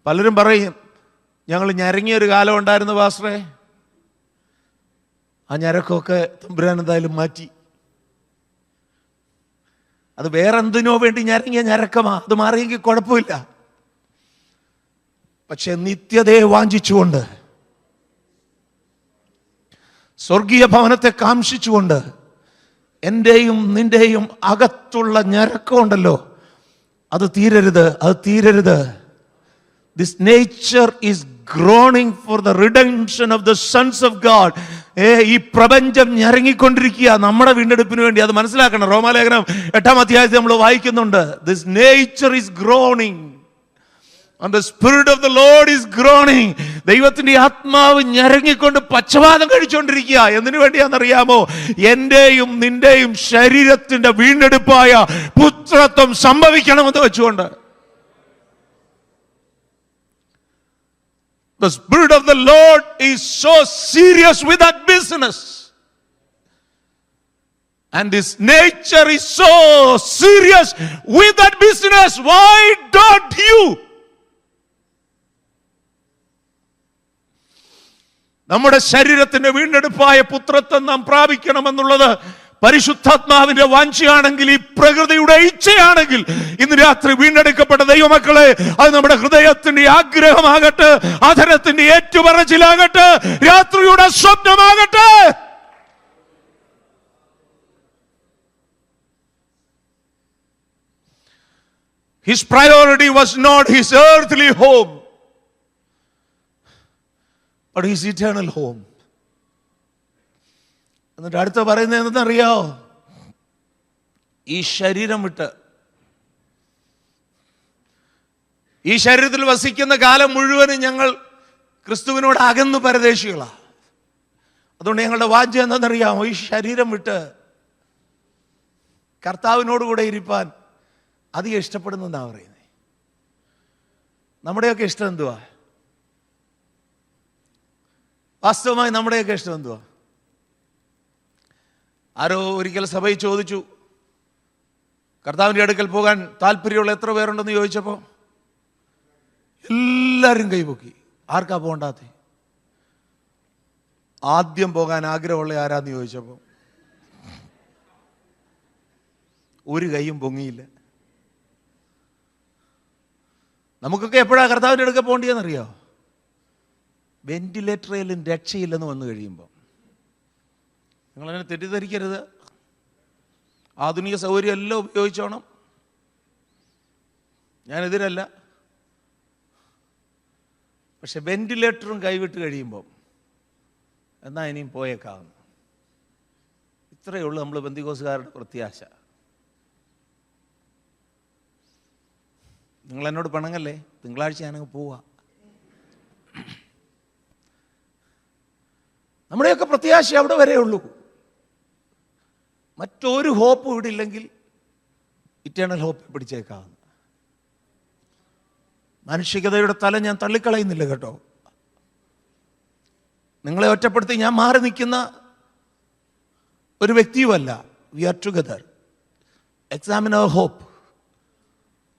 പലരും പറയും, ഞങ്ങൾ ഞരങ്ങിയൊരു കാലം ഉണ്ടായിരുന്നു പാസ്റ്ററേ, ആ ഞരക്കമൊക്കെ തമ്പുരാൻ എന്തായാലും മാറ്റി. അത് വേറെന്തിനോ വേണ്ടി ഞരങ്ങിയ ഞരക്കമാ, അത് മാറിയെങ്കിൽ കുഴപ്പമില്ല. പക്ഷെ നിത്യതയെ വാഞ്ചിച്ചുകൊണ്ട്, സ്വർഗീയ ഭവനത്തെ കാംക്ഷിച്ചുകൊണ്ട് എന്റെയും നിന്റെയും അകത്തുള്ള ഞരക്കമുണ്ടല്ലോ, അത് തീരരുത്, അത് തീരരുത്. This nature is groaning for the redemption of the sons of God. ഈ പ്രപഞ്ചം ഞരങ്ങിക്കൊണ്ടിരിക്കുക നമ്മുടെ വീണ്ടെടുപ്പിന് വേണ്ടി. അത് മനസ്സിലാക്കണം. റോമാലേഖനം 8-ാം അധ്യായത്തിൽ നമ്മൾ വായിക്കുന്നുണ്ട്, This nature is groaning and the spirit of the Lord is groaning. ദൈവത്തിന്റെ ആത്മാവ് ഞരങ്ങിക്കൊണ്ട് പക്ഷവാതം കഴിച്ചുകൊണ്ടിരിക്കുക. എന്തിനു വേണ്ടിയാണെന്നറിയാമോ? എന്റെയും നിന്റെയും ശരീരത്തിന്റെ വീണ്ടെടുപ്പായ പുത്രത്വം സംഭവിക്കണമെന്ന് വെച്ചുകൊണ്ട്. The Spirit of the Lord is so serious with that business. And this nature is so serious with that business. Why don't you? നമ്മുടെ ശരീരത്തിന്റെ വീണ്ടെടുപ്പായ പുത്രത്വം നാം പ്രാപിക്കണമെന്നുള്ളത് പരിശുദ്ധാത്മാവിന്റെ വാഞ്ചയാണെങ്കിൽ, ഈ പ്രകൃതിയുടെ ഇച്ഛയാണെങ്കിൽ, ഇന്ന് രാത്രി വീണ്ടെടുക്കപ്പെട്ട ദൈവമക്കളെ, അത് നമ്മുടെ ഹൃദയത്തിന്റെ ആഗ്രഹമാകട്ടെ, അധരത്തിന്റെ ഏറ്റുപറച്ചിലാകട്ടെ, രാത്രിയുടെ സ്വപ്നമാകട്ടെ. His priority was not his earthly home, but his eternal home. എന്നിട്ട് അടുത്ത പറയുന്നത് എന്തെന്നറിയോ? ഈ ശരീരം വിട്ട്, ഈ ശരീരത്തിൽ വസിക്കുന്ന കാലം മുഴുവനും ഞങ്ങൾ ക്രിസ്തുവിനോട് അകന്നു പരദേശികളാണ്. അതുകൊണ്ട് ഞങ്ങളുടെ വാഞ്ച എന്താണെന്നറിയാമോ? ഈ ശരീരം വിട്ട് കർത്താവിനോടുകൂടെ ഇരിപ്പാൻ അധികം ഇഷ്ടപ്പെടുന്നെന്നാണ് പറയുന്നത്. നമ്മുടെയൊക്കെ ഇഷ്ടം എന്തുവാ? വാസ്തവമായി നമ്മുടെയൊക്കെ ഇഷ്ടം എന്തുവാ? ആരോ ഒരിക്കൽ സഭയിൽ ചോദിച്ചു, കർത്താവിൻ്റെ അടുക്കൽ പോകാൻ താല്പര്യമുള്ള എത്ര പേരുണ്ടെന്ന് ചോദിച്ചപ്പോൾ എല്ലാവരും കൈപൊക്കി. ആർക്കാ പോകണ്ടാത്ത? ആദ്യം പോകാൻ ആഗ്രഹമുള്ള ആരാന്ന് ചോദിച്ചപ്പോൾ ഒരു കൈയും പൊങ്ങിയില്ല. നമുക്കൊക്കെ എപ്പോഴാണ് കർത്താവിൻ്റെ അടുക്കൽ പോകേണ്ടതെന്നറിയോ? വെന്റിലേറ്ററിലും രക്ഷയില്ലെന്ന് വന്നു കഴിയുമ്പോൾ. നിങ്ങളതിനെ തെറ്റിദ്ധരിക്കരുത്. ആധുനിക സൗകര്യം എല്ലാം ഉപയോഗിച്ചോണം, ഞാനെതിരല്ല. പക്ഷെ വെന്റിലേറ്ററും കൈവിട്ട് കഴിയുമ്പം എന്നാ ഇനിയും പോയേക്കാവുന്നു. ഇത്രയേ ഉള്ളൂ നമ്മൾ പെന്തിക്കോസുകാരുടെ പ്രത്യാശ. നിങ്ങളെന്നോട് പണങ്ങല്ലേ, തിങ്കളാഴ്ച ഞാനങ്ങ് പോവാ. നമ്മുടെയൊക്കെ പ്രത്യാശ അവിടെ വരെ ഉള്ളൂ. മറ്റൊരു ഹോപ്പും ഇവിടെ ഇല്ലെങ്കിൽ ഇറ്റേണൽ ഹോപ്പ് പിടിച്ചേക്കാവുന്നു. മാനുഷികതയുടെ തല ഞാൻ തള്ളിക്കളയുന്നില്ല കേട്ടോ. നിങ്ങളെ ഒറ്റപ്പെടുത്തി ഞാൻ മാറി നിൽക്കുന്ന ഒരു വ്യക്തിയുമല്ല. We are together. Examine our hope.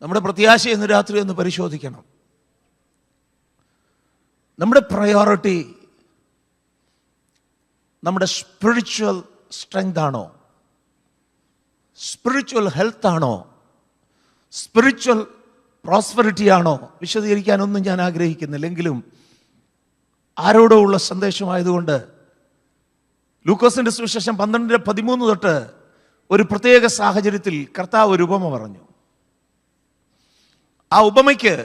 നമ്മുടെ പ്രത്യാശ ഇന്ന് രാത്രി ഒന്ന് പരിശോധിക്കണം. നമ്മുടെ പ്രയോറിറ്റി നമ്മുടെ സ്പിരിച്വൽ സ്ട്രെങ്ത് ആണോ? സ്പിരിച്വൽ ഹെൽത്ത് ആണോ? സ്പിരിച്വൽ പ്രോസ്പെറിറ്റി ആണോ? വിശദീകരിക്കാനൊന്നും ഞാൻ ആഗ്രഹിക്കുന്നില്ലെങ്കിലും ആരോടോ ഉള്ള സന്ദേശമായതുകൊണ്ട് ലൂക്കോസിന്റെ സുവിശേഷം 12:13 തൊട്ട് ഒരു പ്രത്യേക സാഹചര്യത്തിൽ കർത്താവ് ഒരു ഉപമ പറഞ്ഞു. ആ ഉപമയ്ക്ക്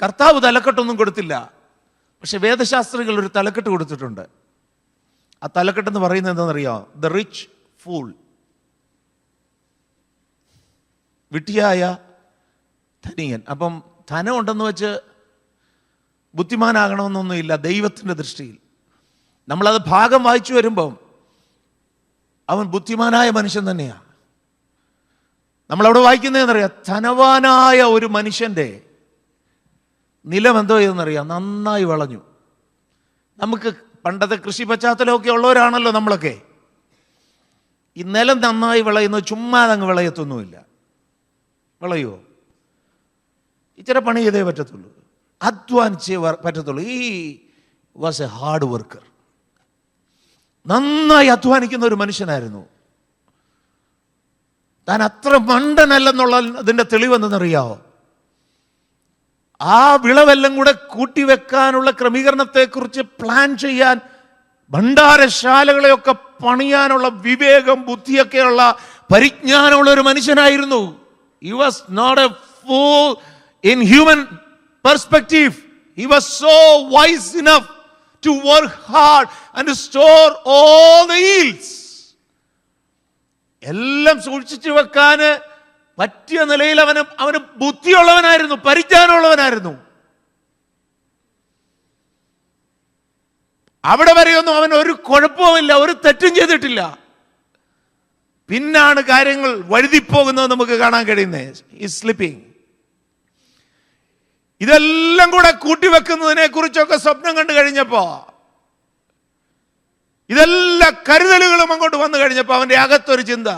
കർത്താവ് തലക്കെട്ടൊന്നും കൊടുത്തില്ല, പക്ഷെ വേദശാസ്ത്രികൾ ഒരു തലക്കെട്ട് കൊടുത്തിട്ടുണ്ട്. ആ തലക്കെട്ടെന്ന് പറയുന്നത് എന്താണെന്നറിയോ? The rich fool. വിട്ടിയായ ധനികൻ. അപ്പം ധനം ഉണ്ടെന്ന് വെച്ച് ബുദ്ധിമാനാകണമെന്നൊന്നുമില്ല ദൈവത്തിൻ്റെ ദൃഷ്ടിയിൽ. നമ്മളത് ഭാഗം വായിച്ചു വരുമ്പം അവൻ ബുദ്ധിമാനായ മനുഷ്യൻ തന്നെയാണ്. നമ്മളവിടെ വായിക്കുന്നതെന്നറിയാം, ധനവാനായ ഒരു മനുഷ്യൻ്റെ നിലം എന്തോ ചെയ്തെന്നറിയാം, നന്നായി വിളഞ്ഞു. നമുക്ക് പണ്ടത്തെ കൃഷി പശ്ചാത്തലമൊക്കെ ഉള്ളവരാണല്ലോ നമ്മളൊക്കെ. ഈ നിലം നന്നായി വിളയുന്നത് ചുമ്മാതങ്ങ് വിളയത്തൊന്നുമില്ല. വിളയുമോ? ഇച്ചിരി പണി ചെയ്തേ പറ്റത്തുള്ളൂ, അധ്വാനിച്ചേ പറ്റത്തുള്ളൂ. ഈ വാസ് എ ഹാർഡ് വർക്കർ. നന്നായി അധ്വാനിക്കുന്ന ഒരു മനുഷ്യനായിരുന്നു. താൻ അത്ര മണ്ടനല്ലെന്നുള്ള അതിൻ്റെ തെളിവെന്തെന്നറിയാവോ? ആ വിളവെല്ലാം കൂടെ കൂട്ടിവെക്കാനുള്ള ക്രമീകരണത്തെക്കുറിച്ച് പ്ലാൻ ചെയ്യാൻ, ഭണ്ഡാരശാലകളെയൊക്കെ പണിയാനുള്ള വിവേകം, ബുദ്ധിയൊക്കെയുള്ള പരിജ്ഞാനമുള്ള ഒരു മനുഷ്യനായിരുന്നു. He was not a fool in human perspective. He was so wise enough to work hard and to store all the yields. എല്ലാം സൂക്ഷിച്ചു വെക്കാന് പറ്റിയ നിലയിൽ അവന് ബുദ്ധിയുള്ളവനായിരുന്നു, പരിജ്ഞാനമുള്ളവനായിരുന്നു. അവിടെ വരെയൊന്നും അവൻ ഒരു കുഴപ്പവുമില്ല, ഒരു തെറ്റും ചെയ്തിട്ടില്ല. പിന്നാണ് കാര്യങ്ങൾ വഴുതിപ്പോകുന്നത് നമുക്ക് കാണാൻ കഴിയുന്നത്. ഈ സ്ലിപ്പിംഗ്. ഇതെല്ലാം കൂടെ കൂട്ടിവെക്കുന്നതിനെ കുറിച്ചൊക്കെ സ്വപ്നം കണ്ടു കഴിഞ്ഞപ്പോ, ഇതെല്ലാ കരുതലുകളും അങ്ങോട്ട് വന്നു കഴിഞ്ഞപ്പോൾ അവന്റെ അകത്തൊരു ചിന്ത,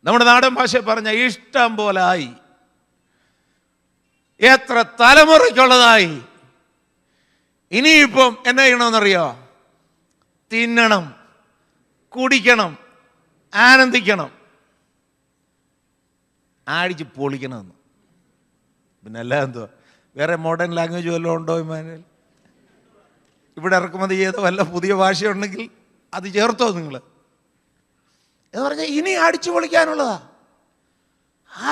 നമ്മുടെ നാടൻ ഭാഷ പറഞ്ഞ ഇഷ്ടം പോലായി, എത്ര തലമുറയ്ക്കുള്ളതായി, ഇനിയിപ്പം എന്നാ ചെയ്യണമെന്നറിയോ? തിന്നണം, കുടിക്കണം, ആനന്ദിക്കണം, ആടിച്ച് പൊളിക്കണമെന്ന്. പിന്നെ അല്ല എന്തോ വേറെ മോഡേൺ ലാംഗ്വേജ് വല്ലതും ഉണ്ടോ ഇമാനുവൽ? ഇവിടെ ഇറക്കുമതി ചെയ്ത വല്ല പുതിയ ഭാഷയുണ്ടെങ്കിൽ അത് ചേർത്തോ നിങ്ങൾ? എന്ന് പറഞ്ഞാൽ ഇനി അടിച്ചു പൊളിക്കാനുള്ളതാ.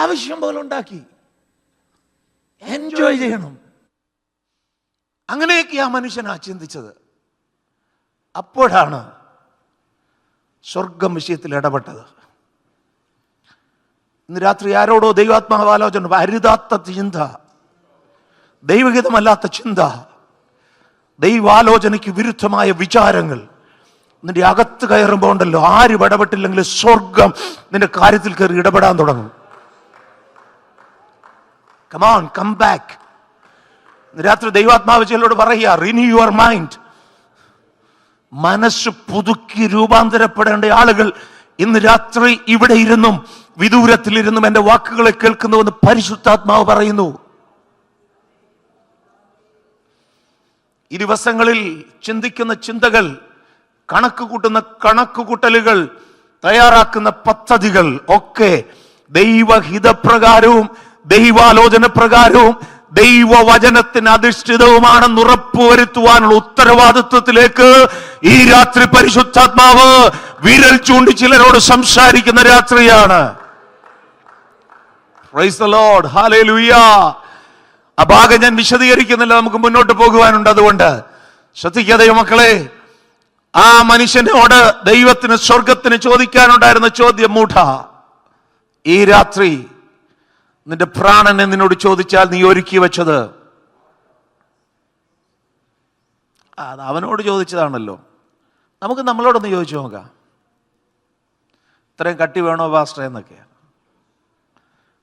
ആവശ്യം പോലെ ഉണ്ടാക്കി എൻജോയ് ചെയ്യണം. അങ്ങനെയൊക്കെ ആ മനുഷ്യനാ ചിന്തിച്ചത്. അപ്പോഴാണ് സ്വർഗം വിഷയത്തിൽ ഇടപെട്ടത്. ഇന്ന് രാത്രി ആരോടോ ദൈവാത്മാവാലോചന, അരുതാത്ത ചിന്ത, ദൈവഹിതമല്ലാത്ത ചിന്ത, ദൈവാലോചനയ്ക്ക് വിരുദ്ധമായ വിചാരങ്ങൾ നിന്റെ അകത്ത് കയറുമ്പോൾ ഉണ്ടല്ലോ, ആരും ഇടപെട്ടില്ലെങ്കിൽ സ്വർഗം നിന്റെ കാര്യത്തിൽ കയറി ഇടപെടാൻ തുടങ്ങും. Come on, come back. രാത്രി ദൈവാത്മാവ് ചിലരോട് പറയുക, റിന്യൂ യുവർ മൈൻഡ്. മനസ്സ് പുതുക്കി രൂപാന്തരപ്പെടേണ്ട ആളുകൾ ഇന്ന് രാത്രി ഇവിടെ ഇരുന്നും വിദൂരത്തിലിരുന്നും എന്റെ വാക്കുകളെ കേൾക്കുന്നുവെന്ന് പരിശുദ്ധാത്മാവ് പറയുന്നു. ഈ ദിവസങ്ങളിൽ ചിന്തിക്കുന്ന ചിന്തകൾ, കണക്ക് കൂട്ടുന്ന കണക്കുകൂട്ടലുകൾ, തയ്യാറാക്കുന്ന പദ്ധതികൾ ഒക്കെ ദൈവഹിതപ്രകാരവും ദൈവാലോചന പ്രകാരവും ദൈവവചനത്തിന് അധിഷ്ഠിതവുമാണെന്ന് ഉറപ്പുവരുത്തുവാനുള്ള ഉത്തരവാദിത്വത്തിലേക്ക് ഈ രാത്രി പരിശുദ്ധാത്മാവ് വിരൽ ചൂണ്ടി ചിലരോട് സംസാരിക്കുന്ന രാത്രിയാണ്. Praise the Lord. Hallelujah. ആ ഭാഗം ഞാൻ വിശദീകരിക്കുന്നില്ല, നമുക്ക് മുന്നോട്ട് പോകുവാനുണ്ട്. അതുകൊണ്ട് ശ്രദ്ധിക്കാതെ മക്കളെ, ആ മനുഷ്യനോട് ദൈവത്തിന് സ്വർഗത്തിന് ചോദിക്കാനുണ്ടായിരുന്ന ചോദ്യം മൂഢ, ഈ രാത്രി നിന്റെ പ്രാണനെ നിന്നോട് ചോദിച്ചാൽ നീ ഒരുക്കി വെച്ചത്, അത് അവനോട് ചോദിച്ചതാണല്ലോ. നമുക്ക് നമ്മളോടൊന്ന് ചോദിച്ചു നോക്കാം, ഇത്രയും കട്ടി വേണോ പാസ്റ്റർ എന്നൊക്കെ.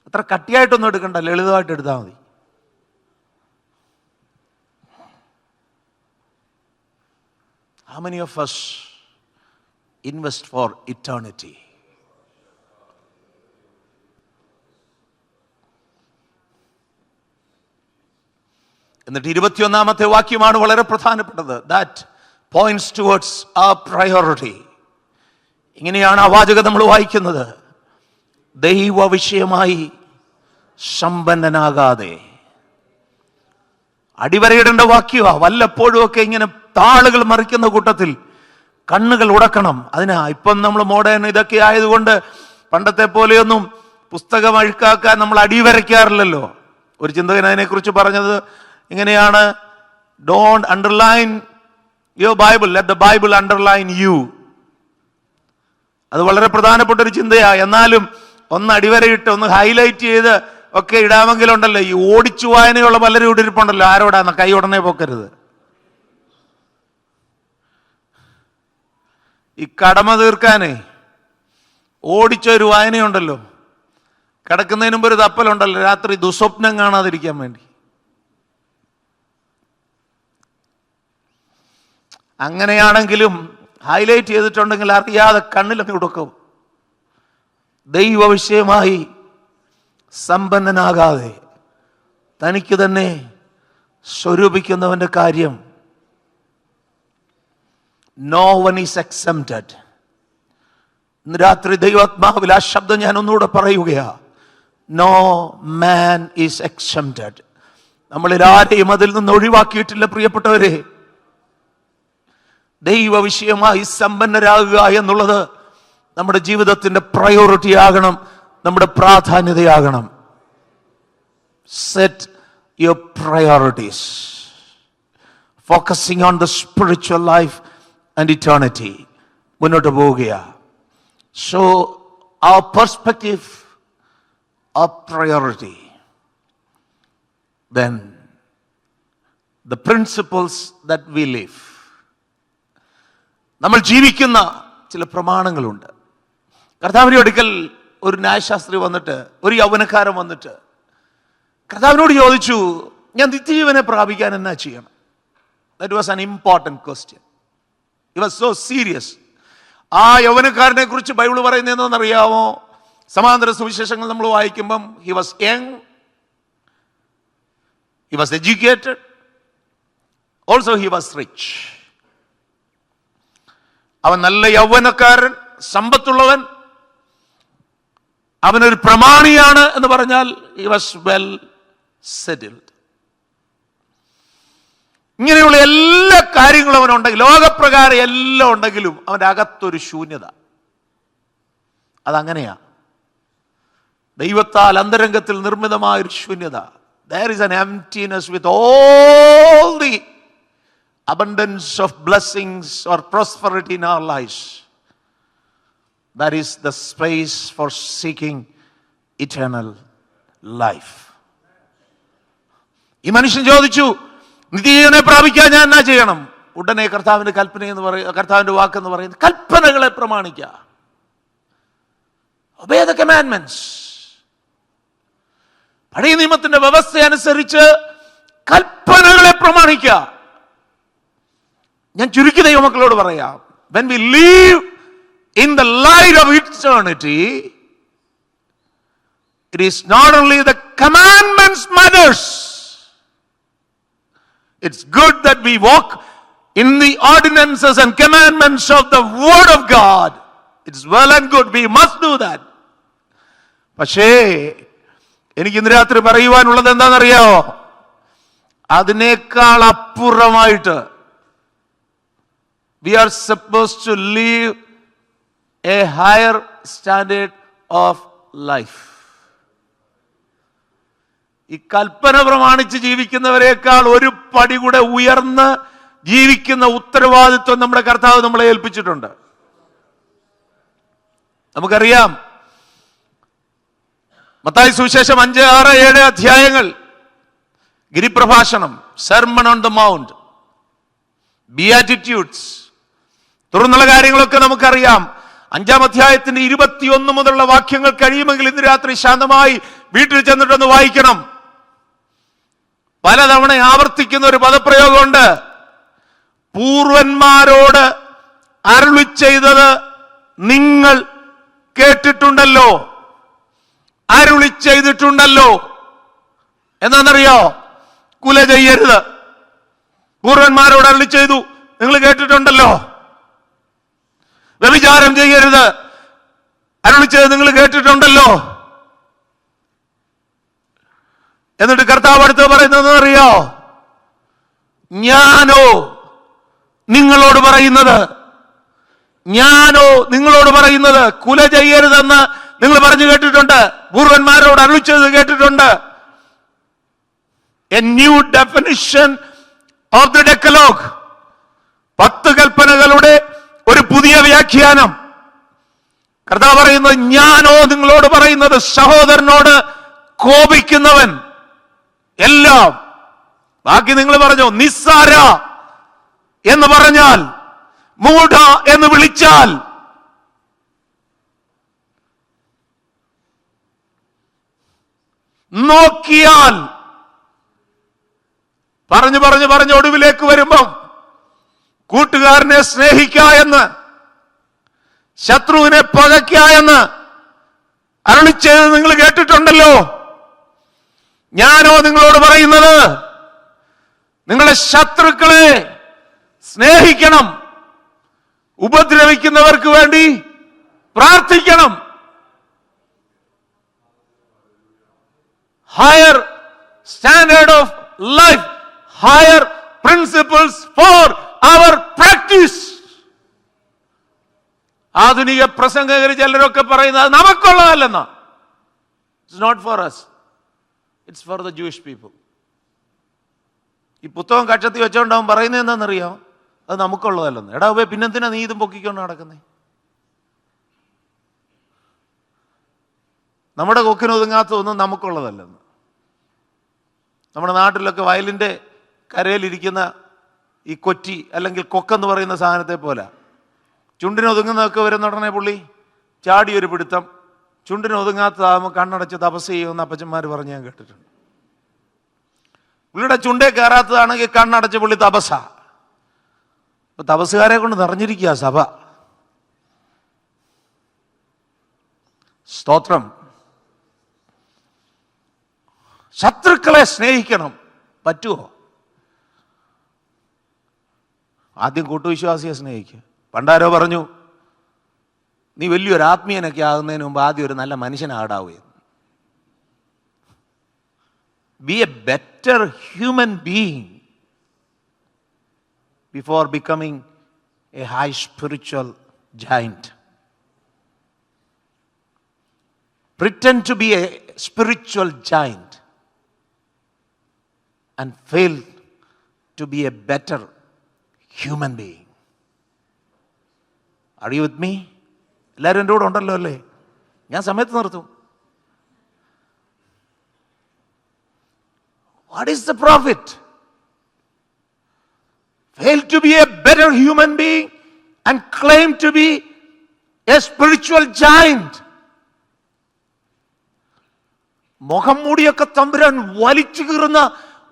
അത്ര കട്ടിയായിട്ടൊന്നും എടുക്കണ്ട, ലളിതമായിട്ട് എടുത്താൽ മതി. How many of us invest for eternity? എന്നിട്ട് 21-ാമത്തെ വാക്യമാണ് വളരെ പ്രധാനപ്പെട്ടത്. That points towards our priority. ഇങ്ങനെയാണ് ആ വാചകം നമ്മൾ വായിക്കുന്നത്, ദൈവ വിഷയമായി സമ്പന്നനാകാതെ. അടിവരയിടേണ്ട വാക്യമാ. വല്ലപ്പോഴും ഒക്കെ ഇങ്ങനെ താളുകൾ മറിക്കുന്ന കൂട്ടത്തിൽ കണ്ണുകൾ ഉടക്കണം. അതിനാ ഇപ്പം നമ്മൾ മോഡേൺ ഇതൊക്കെ ആയതുകൊണ്ട് പണ്ടത്തെ പോലെയൊന്നും പുസ്തകം അഴുക്കാക്കാൻ നമ്മൾ അടിവരയ്ക്കാറില്ലല്ലോ. ഒരു ചിന്തകൻ അതിനെക്കുറിച്ച് പറഞ്ഞത് ഇങ്ങനെയാണ്, don't underline your Bible, let the Bible underline you. അത് വളരെ പ്രധാനപ്പെട്ട ഒരു ചിന്തയാ. എന്നാലും ഒന്ന് അടിവരയിട്ട് ഒന്ന് ഹൈലൈറ്റ് ചെയ്ത് ഒക്കെ ഇടാമെങ്കിലുണ്ടല്ലോ, ഈ ഓടിച്ചു വായനയുള്ള പലരും ഇവിടെ ഇരിപ്പുണ്ടല്ലോ, ആരോടാന്ന് കൈ ഉടനെ പോക്കരുത്. ഈ കടമ തീർക്കാനേ ഓടിച്ചൊരു വായനയുണ്ടല്ലോ, കിടക്കുന്നതിന് മുമ്പ് ഒരു തപ്പലുണ്ടല്ലോ, രാത്രി ദുസ്വപ്നം കാണാതിരിക്കാൻ വേണ്ടി. അങ്ങനെയാണെങ്കിലും ഹൈലൈറ്റ് ചെയ്തിട്ടുണ്ടെങ്കിൽ അറിയാതെ കണ്ണിലൊക്കെ ഉടക്കും. ദൈവ വിഷയമായി സമ്പന്നനാകാതെ തനിക്ക് തന്നെ സ്വരൂപിക്കുന്നവന്റെ കാര്യം, no one is exempted. ഇന്ന് രാത്രി ദൈവാത്മാവിൽ ആ ശബ്ദം ഞാൻ ഒന്നുകൂടെ പറയുകയാ, no man is exempted. നമ്മളിൽ ആരെയും അതിൽ നിന്ന് ഒഴിവാക്കിയിട്ടില്ല പ്രിയപ്പെട്ടവരെ. ദൈവ വിഷയമായി സമ്പന്നരാകുക എന്നുള്ളത് നമ്മുടെ ജീവിതത്തിന്റെ പ്രയോറിറ്റി ആകണം, നമ്മുടെ പ്രാധാന്യതയാകണം. Set your priorities, focusing on the spiritual life and eternity. മുന്നോട്ട് പോവുകയാ. So our perspective, our priority, then the principles that we live. നമ്മൾ ജീവിക്കുന്ന ചില പ്രമാണങ്ങളുണ്ട്. കർത്താവിന്റെ അടുക്കൽ ഒരു ന്യായശാസ്ത്രി വന്നിട്ട്, ഒരു യൗവനക്കാരൻ വന്നിട്ട് കർത്താവിനോട് ചോദിച്ചു, ഞാൻ നിത്യജീവനെ പ്രാപിക്കാൻ എന്നാ ചെയ്യണം? That was an important question. He was so serious. ആ യൗവനക്കാരനെ കുറിച്ച് ബൈബിൾ പറയുന്നത് എന്താണെന്നറിയാമോ? സമാന്തര സുവിശേഷങ്ങൾ നമ്മൾ വായിക്കുമ്പം he was young, he was educated, also he was rich. അവൻ നല്ല യൗവനക്കാരൻ, സമ്പത്തുള്ളവൻ, അവനൊരു പ്രമാണിയാണ് എന്ന് പറഞ്ഞാൽ he was well settled. ഇങ്ങനെയുള്ള എല്ലാ കാര്യങ്ങളും അവനുണ്ടെങ്കിൽ, ലോകപ്രകാരം എല്ലാം ഉണ്ടെങ്കിലും അവൻ്റെ അകത്തൊരു ശൂന്യത. അതങ്ങനെയാ, ദൈവത്താൽ അന്തരംഗത്തിൽ നിർമ്മിതമായ ഒരു ശൂന്യത. There is an emptiness with all the abundance of blessings or prosperity in our lives. That is the space for seeking eternal life. ഈ മനുഷ്യൻ ചോദിച്ചു, നിത്യജീവനെ പ്രാപിക്കാൻ ഞാൻ എന്നാ ചെയ്യണം? ഉടനെ കർത്താവിന്റെ കൽപ്പന എന്ന് പറയുന്നത്, കർത്താവിന്റെ വാക്കെന്ന് പറയുന്നത് കൽപ്പനകളെ പ്രമാണിക്കുക. Obey the commandments. പഴയ നിയമത്തിന്റെ വ്യവസ്ഥ അനുസരിച്ച് കൽപ്പനകളെ പ്രമാണിക്കുക. ഞാൻ ചുരുക്കി ദൈവമക്കളോട് പറയാം, when we live in the light of eternity, it is not only the commandments matters. It's good that we walk in the ordinances and commandments of the word of God. It's well and good, we must do that. പക്ഷേ എനിക്ക് ഇന്ന് രാത്രി പറയുവാനുള്ളത് എന്താണെന്നറിയാമോ? അതിനേക്കാൾ അപ്പുറമായിട്ട് we are supposed to live a higher standard of life. ഈ കൽപ്പന പ്രമാണിച്ച് ജീവിക്കുന്നവരെക്കാൾ ഒരു പടി കൂടെ ഉയർന്ന് ജീവിക്കുന്ന ഉത്തരവാദിത്വം നമ്മുടെ കർത്താവ് നമ്മളെ ഏൽപ്പിച്ചിട്ടുണ്ട്. നമുക്കറിയാം, മത്തായി സുവിശേഷം 5, 6, 7 അധ്യായങ്ങൾ, ഗിരിപ്രഭാഷണം, sermon on the mount, beatitudes, തുടർന്നുള്ള കാര്യങ്ങളൊക്കെ നമുക്കറിയാം. 5-ാം അധ്യായത്തിന്റെ 21 മുതലുള്ള വാക്യങ്ങൾ കഴിയുമെങ്കിൽ ഇന്ന് രാത്രി ശാന്തമായി വീട്ടിൽ ചെന്നിട്ടൊന്ന് വായിക്കണം. പലതവണ ആവർത്തിക്കുന്ന ഒരു പദപ്രയോഗമുണ്ട്. പൂർവന്മാരോട് അരുളി ചെയ്തത് നിങ്ങൾ കേട്ടിട്ടുണ്ടല്ലോ, അരുളി ചെയ്തിട്ടുണ്ടല്ലോ. എന്താണെന്നറിയോ? കുല ചെയ്യരുത്. പൂർവന്മാരോട് അരുളി ചെയ്തു, നിങ്ങൾ കേട്ടിട്ടുണ്ടല്ലോ. വ്യഭിചാരം ചെയ്യരുത്, അരുളി ചെയ്ത് നിങ്ങൾ കേട്ടിട്ടുണ്ടല്ലോ. എന്നിട്ട് കർത്താവ് അടുത്ത് പറയുന്നത് അറിയോ? ഞാനോ നിങ്ങളോട് പറയുന്നത്, ഞാനോ നിങ്ങളോട് പറയുന്നത്. കുല ചെയ്യരുതെന്ന് നിങ്ങൾ പറഞ്ഞു കേട്ടിട്ടുണ്ട്, പൂർവന്മാരോട് അരുളി ചെയ്ത് കേട്ടിട്ടുണ്ട്. A new definition of the Decalogue. 10 കൽപ്പനകളുടെ ഒരു പുതിയ വ്യാഖ്യാനം. കർത്താവ് പറയുന്നത്, ഞാനോ നിങ്ങളോട് പറയുന്നത്. സഹോദരനോട് കോപിക്കുന്നവൻ എല്ലാം, ബാക്കി നിങ്ങൾ പറഞ്ഞോ, നിസ്സാര എന്ന് പറഞ്ഞാൽ, മൂഢ എന്ന് വിളിച്ചാൽ, നോക്കിയാൽ, പറഞ്ഞു പറഞ്ഞു പറഞ്ഞ് ഒടുവിലേക്ക് വരുമ്പം കൂട്ടുകാരനെ സ്നേഹിക്ക എന്ന്, ശത്രുവിനെ പകയ്ക്ക എന്ന് അരുളിച്ചത് നിങ്ങൾ കേട്ടിട്ടുണ്ടല്ലോ. ഞാനോ നിങ്ങളോട് പറയുന്നത്, നിങ്ങളുടെ ശത്രുക്കളെ സ്നേഹിക്കണം, ഉപദ്രവിക്കുന്നവർക്ക് വേണ്ടി പ്രാർത്ഥിക്കണം. Higher standard of life, higher principles for our practice. ആധുനിക പ്രസംഗകർ ചിലരൊക്കെ പറയുന്നത് നമുക്കുള്ളതല്ലെന്നാ. It's not for us, it's for the Jewish people. ഈ പുസ്തകം കക്ഷത്തി വെച്ചോണ്ടാവും പറയുന്നത് എന്താണെന്നറിയോ? അത് നമുക്കുള്ളതല്ലെന്ന്. എടാ പോയി പിന്നെന്തിനാ നീ ഇതും പൊക്കിക്കൊണ്ട് നടക്കുന്നേ? നമ്മുടെ കൊക്കിനൊതുങ്ങാത്ത ഒന്നും നമുക്കുള്ളതല്ലെന്ന്. നമ്മുടെ നാട്ടിലൊക്കെ വയലിൻ്റെ കരയിലിരിക്കുന്ന ഈ കൊറ്റി അല്ലെങ്കിൽ കൊക്കെന്ന് പറയുന്ന സാധനത്തെ പോലെ ചുണ്ടിനൊതുങ്ങുന്നതൊക്കെ വരുന്ന ഉടനെ പുള്ളി ചാടി ഒരു പിടുത്തം. ചുണ്ടിനൊതുങ്ങാത്തതാകുമ്പോൾ കണ്ണടച്ച് തപസ് ചെയ്യുമെന്ന് അപ്പച്ചന്മാർ പറഞ്ഞ് ഞാൻ കേട്ടിട്ടുണ്ട്. പുള്ളിയുടെ ചുണ്ടേ കയറാത്തതാണെങ്കിൽ കണ്ണടച്ച് പുള്ളി തപസ്സ. അപ്പൊ തപസ്സുകാരെ കൊണ്ട് നിറഞ്ഞിരിക്കുക സഭ. സ്തോത്രം. ശത്രുക്കളെ സ്നേഹിക്കണം. പറ്റുമോ? ആദ്യം കൂട്ടുവിശ്വാസിയെ സ്നേഹിക്കുക. പണ്ടാരോ പറഞ്ഞു, നീ വലിയൊരു ആത്മീയനൊക്കെ ആകുന്നതിന് മുമ്പ് ആദ്യം ഒരു നല്ല മനുഷ്യനാടാവുകയെന്ന്. Be a better human being before becoming a high spiritual giant. Pretend to be a spiritual giant and fail to be a better human being. Are you with me? എല്ലാവരും എൻ്റെ കൂടെ ഉണ്ടല്ലോ അല്ലേ? ഞാൻ സമയത്ത് നിർത്തും. What is the profit? Fail to be a better human being and claim to be a spiritual giant. മുഖം മൂടിയൊക്കെ തമ്പുരാൻ വലിച്ചു കീറുന്ന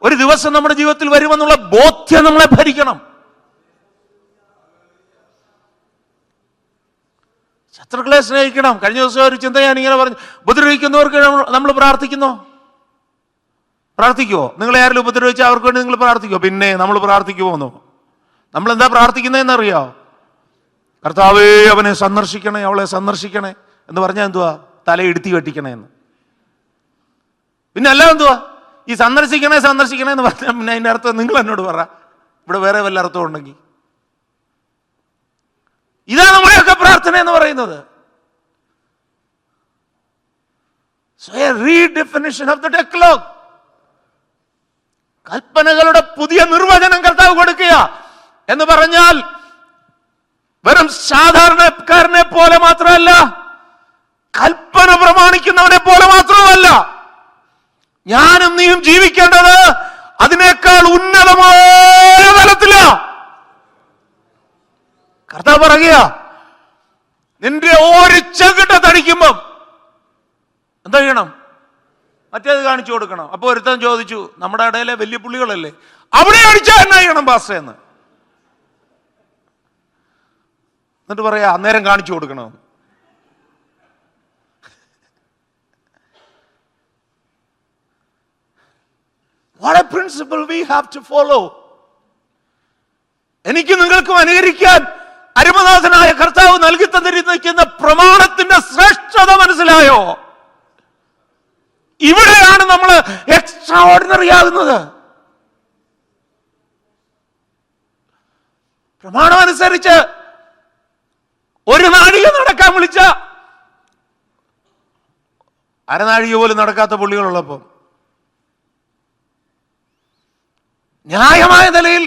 ഒരു ദിവസം നമ്മുടെ ജീവിതത്തിൽ വരുമെന്നുള്ള ബോധ്യം നമ്മളെ ഭരിക്കണം. ശത്രുക്കളെ സ്നേഹിക്കണം. കഴിഞ്ഞ ദിവസം ഒരു ചിന്ത ഞാൻ ഇങ്ങനെ പറഞ്ഞു, ഉപദ്രവിക്കുന്നവർക്ക് നമ്മൾ പ്രാർത്ഥിക്കുമോ? നിങ്ങളെ ആരെങ്കിലും ഉപദ്രവിച്ചാൽ അവർക്ക് വേണ്ടി നിങ്ങൾ പ്രാർത്ഥിക്കുമോ? പിന്നെ നമ്മൾ പ്രാർത്ഥിക്കുമോന്നോ? നമ്മൾ എന്താ പ്രാർത്ഥിക്കുന്നതെന്നറിയോ? കർത്താവേ അവനെ സന്ദർശിക്കണേ, അവളെ സന്ദർശിക്കണേ എന്ന് പറഞ്ഞാൽ എന്തുവാ? തലയിടുത്തി വെട്ടിക്കണേ എന്ന്. പിന്നെ അല്ല എന്തുവാ ഈ സന്ദർശിക്കണേ എന്ന് പറഞ്ഞാൽ പിന്നെ അതിൻ്റെ അർത്ഥം നിങ്ങൾ എന്നോട് പറ, ഇവിടെ വേറെ വല്ല അർത്ഥം ഉണ്ടെങ്കിൽ. ഇതാണ് നമ്മുടെയൊക്കെ പ്രാർത്ഥന എന്ന് പറയുന്നത്. So a redefinition of the Decalogue. കൽപ്പനകളുടെ പുതിയ നിർവചനം കർത്താവ് കൊടുക്കുക എന്ന് പറഞ്ഞാൽ വെറും സാധാരണക്കാരനെ പോലെ മാത്രമല്ല, കൽപ്പന പ്രമാണിക്കുന്നവനെ പോലെ മാത്രമല്ല, ഞാനും നീയും ജീവിക്കേണ്ടത് അതിനേക്കാൾ ഉന്നതമായ തലത്തിലാ. കർത്താവ് പറയുക, നിന്റെ ഒരു ചെകിട്ട തടിക്കുമ്പം എന്താ ചെയ്യണം? മറ്റേത് കാണിച്ചു കൊടുക്കണം. അപ്പൊ ഒരുത്തൻ ചോദിച്ചു, നമ്മുടെ ഇടയിലെ വലിയ പുള്ളികളല്ലേ, അവിടെ അടിച്ചാൽ എന്നാ ചെയ്യണം പാസ്റ്റർ എന്ന്. എന്നിട്ട് പറയാ അന്നേരം കാണിച്ചു കൊടുക്കണം. What a principle we have to follow. എനിക്ക് നിങ്ങൾക്കും അനുകരിക്കാൻ അരുമനാഥനായ കർത്താവ് നൽകി തന്നിരിക്കുന്ന പ്രമാണത്തിന്റെ ശ്രേഷ്ഠത മനസ്സിലായോ? ഇവിടെയാണ് നമ്മൾ എക്സ്ട്രാ ഓർഡിനറി ആകുന്നത്. പ്രമാണം അനുസരിച്ച് ഒരു നാഴിക നടക്കാൻ വിളിച്ച അരനാഴിക പോലും നടക്കാത്ത പുള്ളികളുള്ളപ്പം ന്യായമായ നിലയിൽ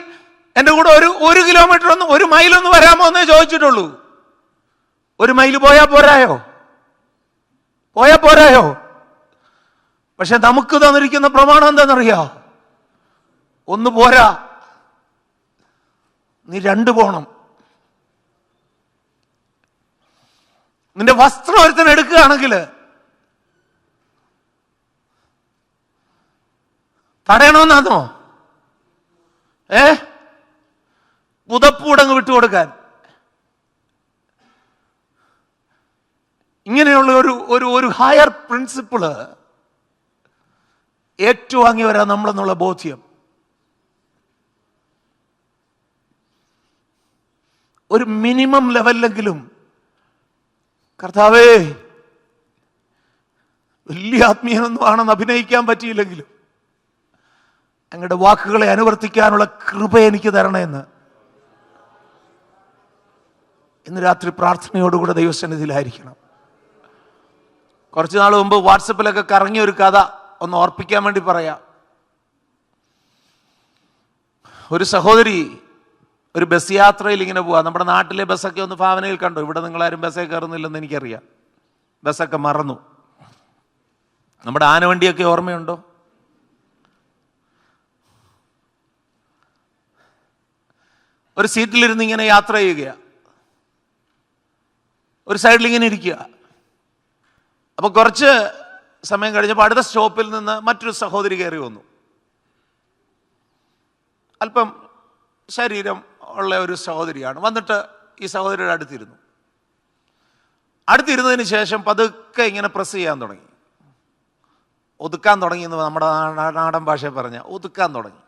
എൻ്റെ കൂടെ ഒരു കിലോമീറ്റർ ഒന്ന്, ഒരു മൈലൊന്ന് വരാമോ എന്നേ ചോദിച്ചിട്ടുള്ളൂ. ഒരു മൈൽ പോയാ പോരായോ? പക്ഷെ നമുക്ക് തന്നിരിക്കുന്ന പ്രമാണം എന്താണെന്നറിയോ? ഒന്ന് പോരാ, നീ 2 പോണം. നിന്റെ വസ്ത്രം ഒരുത്തൻ എടുക്കുകയാണെങ്കിൽ തടയണമെന്നാണോ? പുതപ്പൂടങ്ങ് വിട്ടുകൊടുക്കാൻ. ഇങ്ങനെയുള്ള ഒരു ഹയർ പ്രിൻസിപ്പിള് ഏറ്റുവാങ്ങി വരാൻ നമ്മളെന്നുള്ള ബോധ്യം. ഒരു മിനിമം ലെവലിലെങ്കിലും കർത്താവേ, വലിയ ആത്മീയനൊന്നും ആണെന്ന് അഭിനയിക്കാൻ പറ്റിയില്ലെങ്കിലും അങ്ങയുടെ വാക്കുകളെ അനുവർത്തിക്കാനുള്ള കൃപ എനിക്ക് തരണമെന്ന് ഇന്ന് രാത്രി പ്രാർത്ഥനയോടുകൂടെ ദൈവസന്നിധിയിലായിരിക്കണം. കുറച്ചു നാൾ മുമ്പ് വാട്സപ്പിലൊക്കെ കറങ്ങിയ ഒരു കഥ ഒന്ന് ഓർപ്പിക്കാൻ വേണ്ടി പറയാം. ഒരു സഹോദരി ഒരു ബസ് യാത്രയിൽ ഇങ്ങനെ പോവാ. നമ്മുടെ നാട്ടിലെ ബസ്സൊക്കെ ഒന്ന് ഭാവനയിൽ കണ്ടു. ഇവിടെ നിങ്ങളാരും ബസ്സേ കയറുന്നില്ലെന്ന് എനിക്കറിയാം. ബസ്സൊക്കെ മറന്നു. നമ്മുടെ ആനവണ്ടിയൊക്കെ ഓർമ്മയുണ്ടോ? ഒരു സീറ്റിലിരുന്ന് ഇങ്ങനെ യാത്ര ചെയ്യുക, ഒരു സൈഡിൽ ഇങ്ങനെ ഇരിക്കുക. അപ്പൊ കുറച്ച് സമയം കഴിഞ്ഞപ്പോൾ അടുത്ത സ്റ്റോപ്പിൽ നിന്ന് മറ്റൊരു സഹോദരി കയറി വന്നു. അല്പം ശരീരം ഉള്ള ഒരു സഹോദരിയാണ്. വന്നിട്ട് ഈ സഹോദരിയുടെ അടുത്തിരുന്നതിന് ശേഷം പതുക്കെ ഇങ്ങനെ പ്രസ് ചെയ്യാൻ തുടങ്ങി. ഒതുക്കാൻ തുടങ്ങി എന്ന് നമ്മുടെ നാടൻ ഭാഷയിൽ പറഞ്ഞ ഒതുക്കാൻ തുടങ്ങി.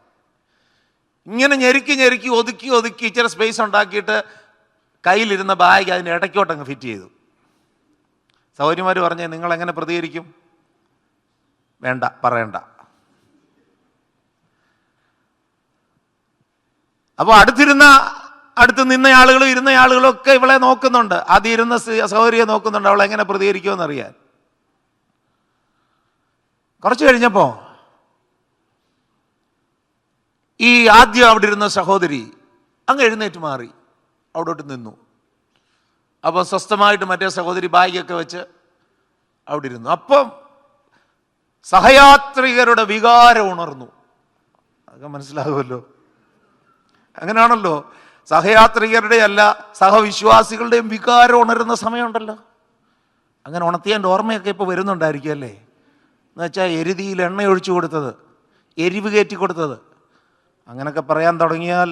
ഇങ്ങനെ ഞെരുക്കി ഒതുക്കി ഇച്ചിരി സ്പേസ് ഉണ്ടാക്കിയിട്ട് കയ്യിലിരുന്ന ബാഗ് അതിൻ്റെ ഇടയ്ക്കോട്ടങ്ങ് ഫിറ്റ് ചെയ്തു. സഹോദരിമാർ പറഞ്ഞേ, നിങ്ങൾ എങ്ങനെ പ്രതികരിക്കും? വേണ്ട, പറയണ്ട. അപ്പോൾ അടുത്ത് നിന്ന ആളുകളും ഇരുന്ന ആളുകളും ഒക്കെ ഇവളെ നോക്കുന്നുണ്ട്. ആദ്യം ഇരുന്ന സഹോദരിയെ നോക്കുന്നുണ്ട്, അവൾ എങ്ങനെ പ്രതികരിക്കുമെന്ന് അറിയാൻ. കുറച്ച് കഴിഞ്ഞപ്പോൾ ഈ ആദ്യം അവിടെ ഇരുന്ന സഹോദരി അങ്ങ് എഴുന്നേറ്റ് മാറി അവിടോട്ട് നിന്നു. അപ്പോൾ സ്വസ്ഥമായിട്ട് മറ്റേ സഹോദരി ബാഗൊക്കെ വെച്ച് അവിടെ ഇരുന്നു. അപ്പം സഹയാത്രികരുടെ വികാരം ഉണർന്നു. അതൊക്കെ മനസ്സിലാകുമല്ലോ. അങ്ങനെയാണല്ലോ. സഹയാത്രികരുടെ അല്ല സഹവിശ്വാസികളുടെയും വികാരം ഉണരുന്ന സമയമുണ്ടല്ലോ. അങ്ങനെ ഉണർത്തിയതിൻ്റെ ഓർമ്മയൊക്കെ ഇപ്പോൾ വരുന്നുണ്ടായിരിക്കും അല്ലേ? എന്നുവെച്ചാൽ എരുതിയിൽ എണ്ണ ഒഴിച്ചു കൊടുത്തത്, എരിവ് കയറ്റി കൊടുത്തത്, അങ്ങനെയൊക്കെ പറയാൻ തുടങ്ങിയാൽ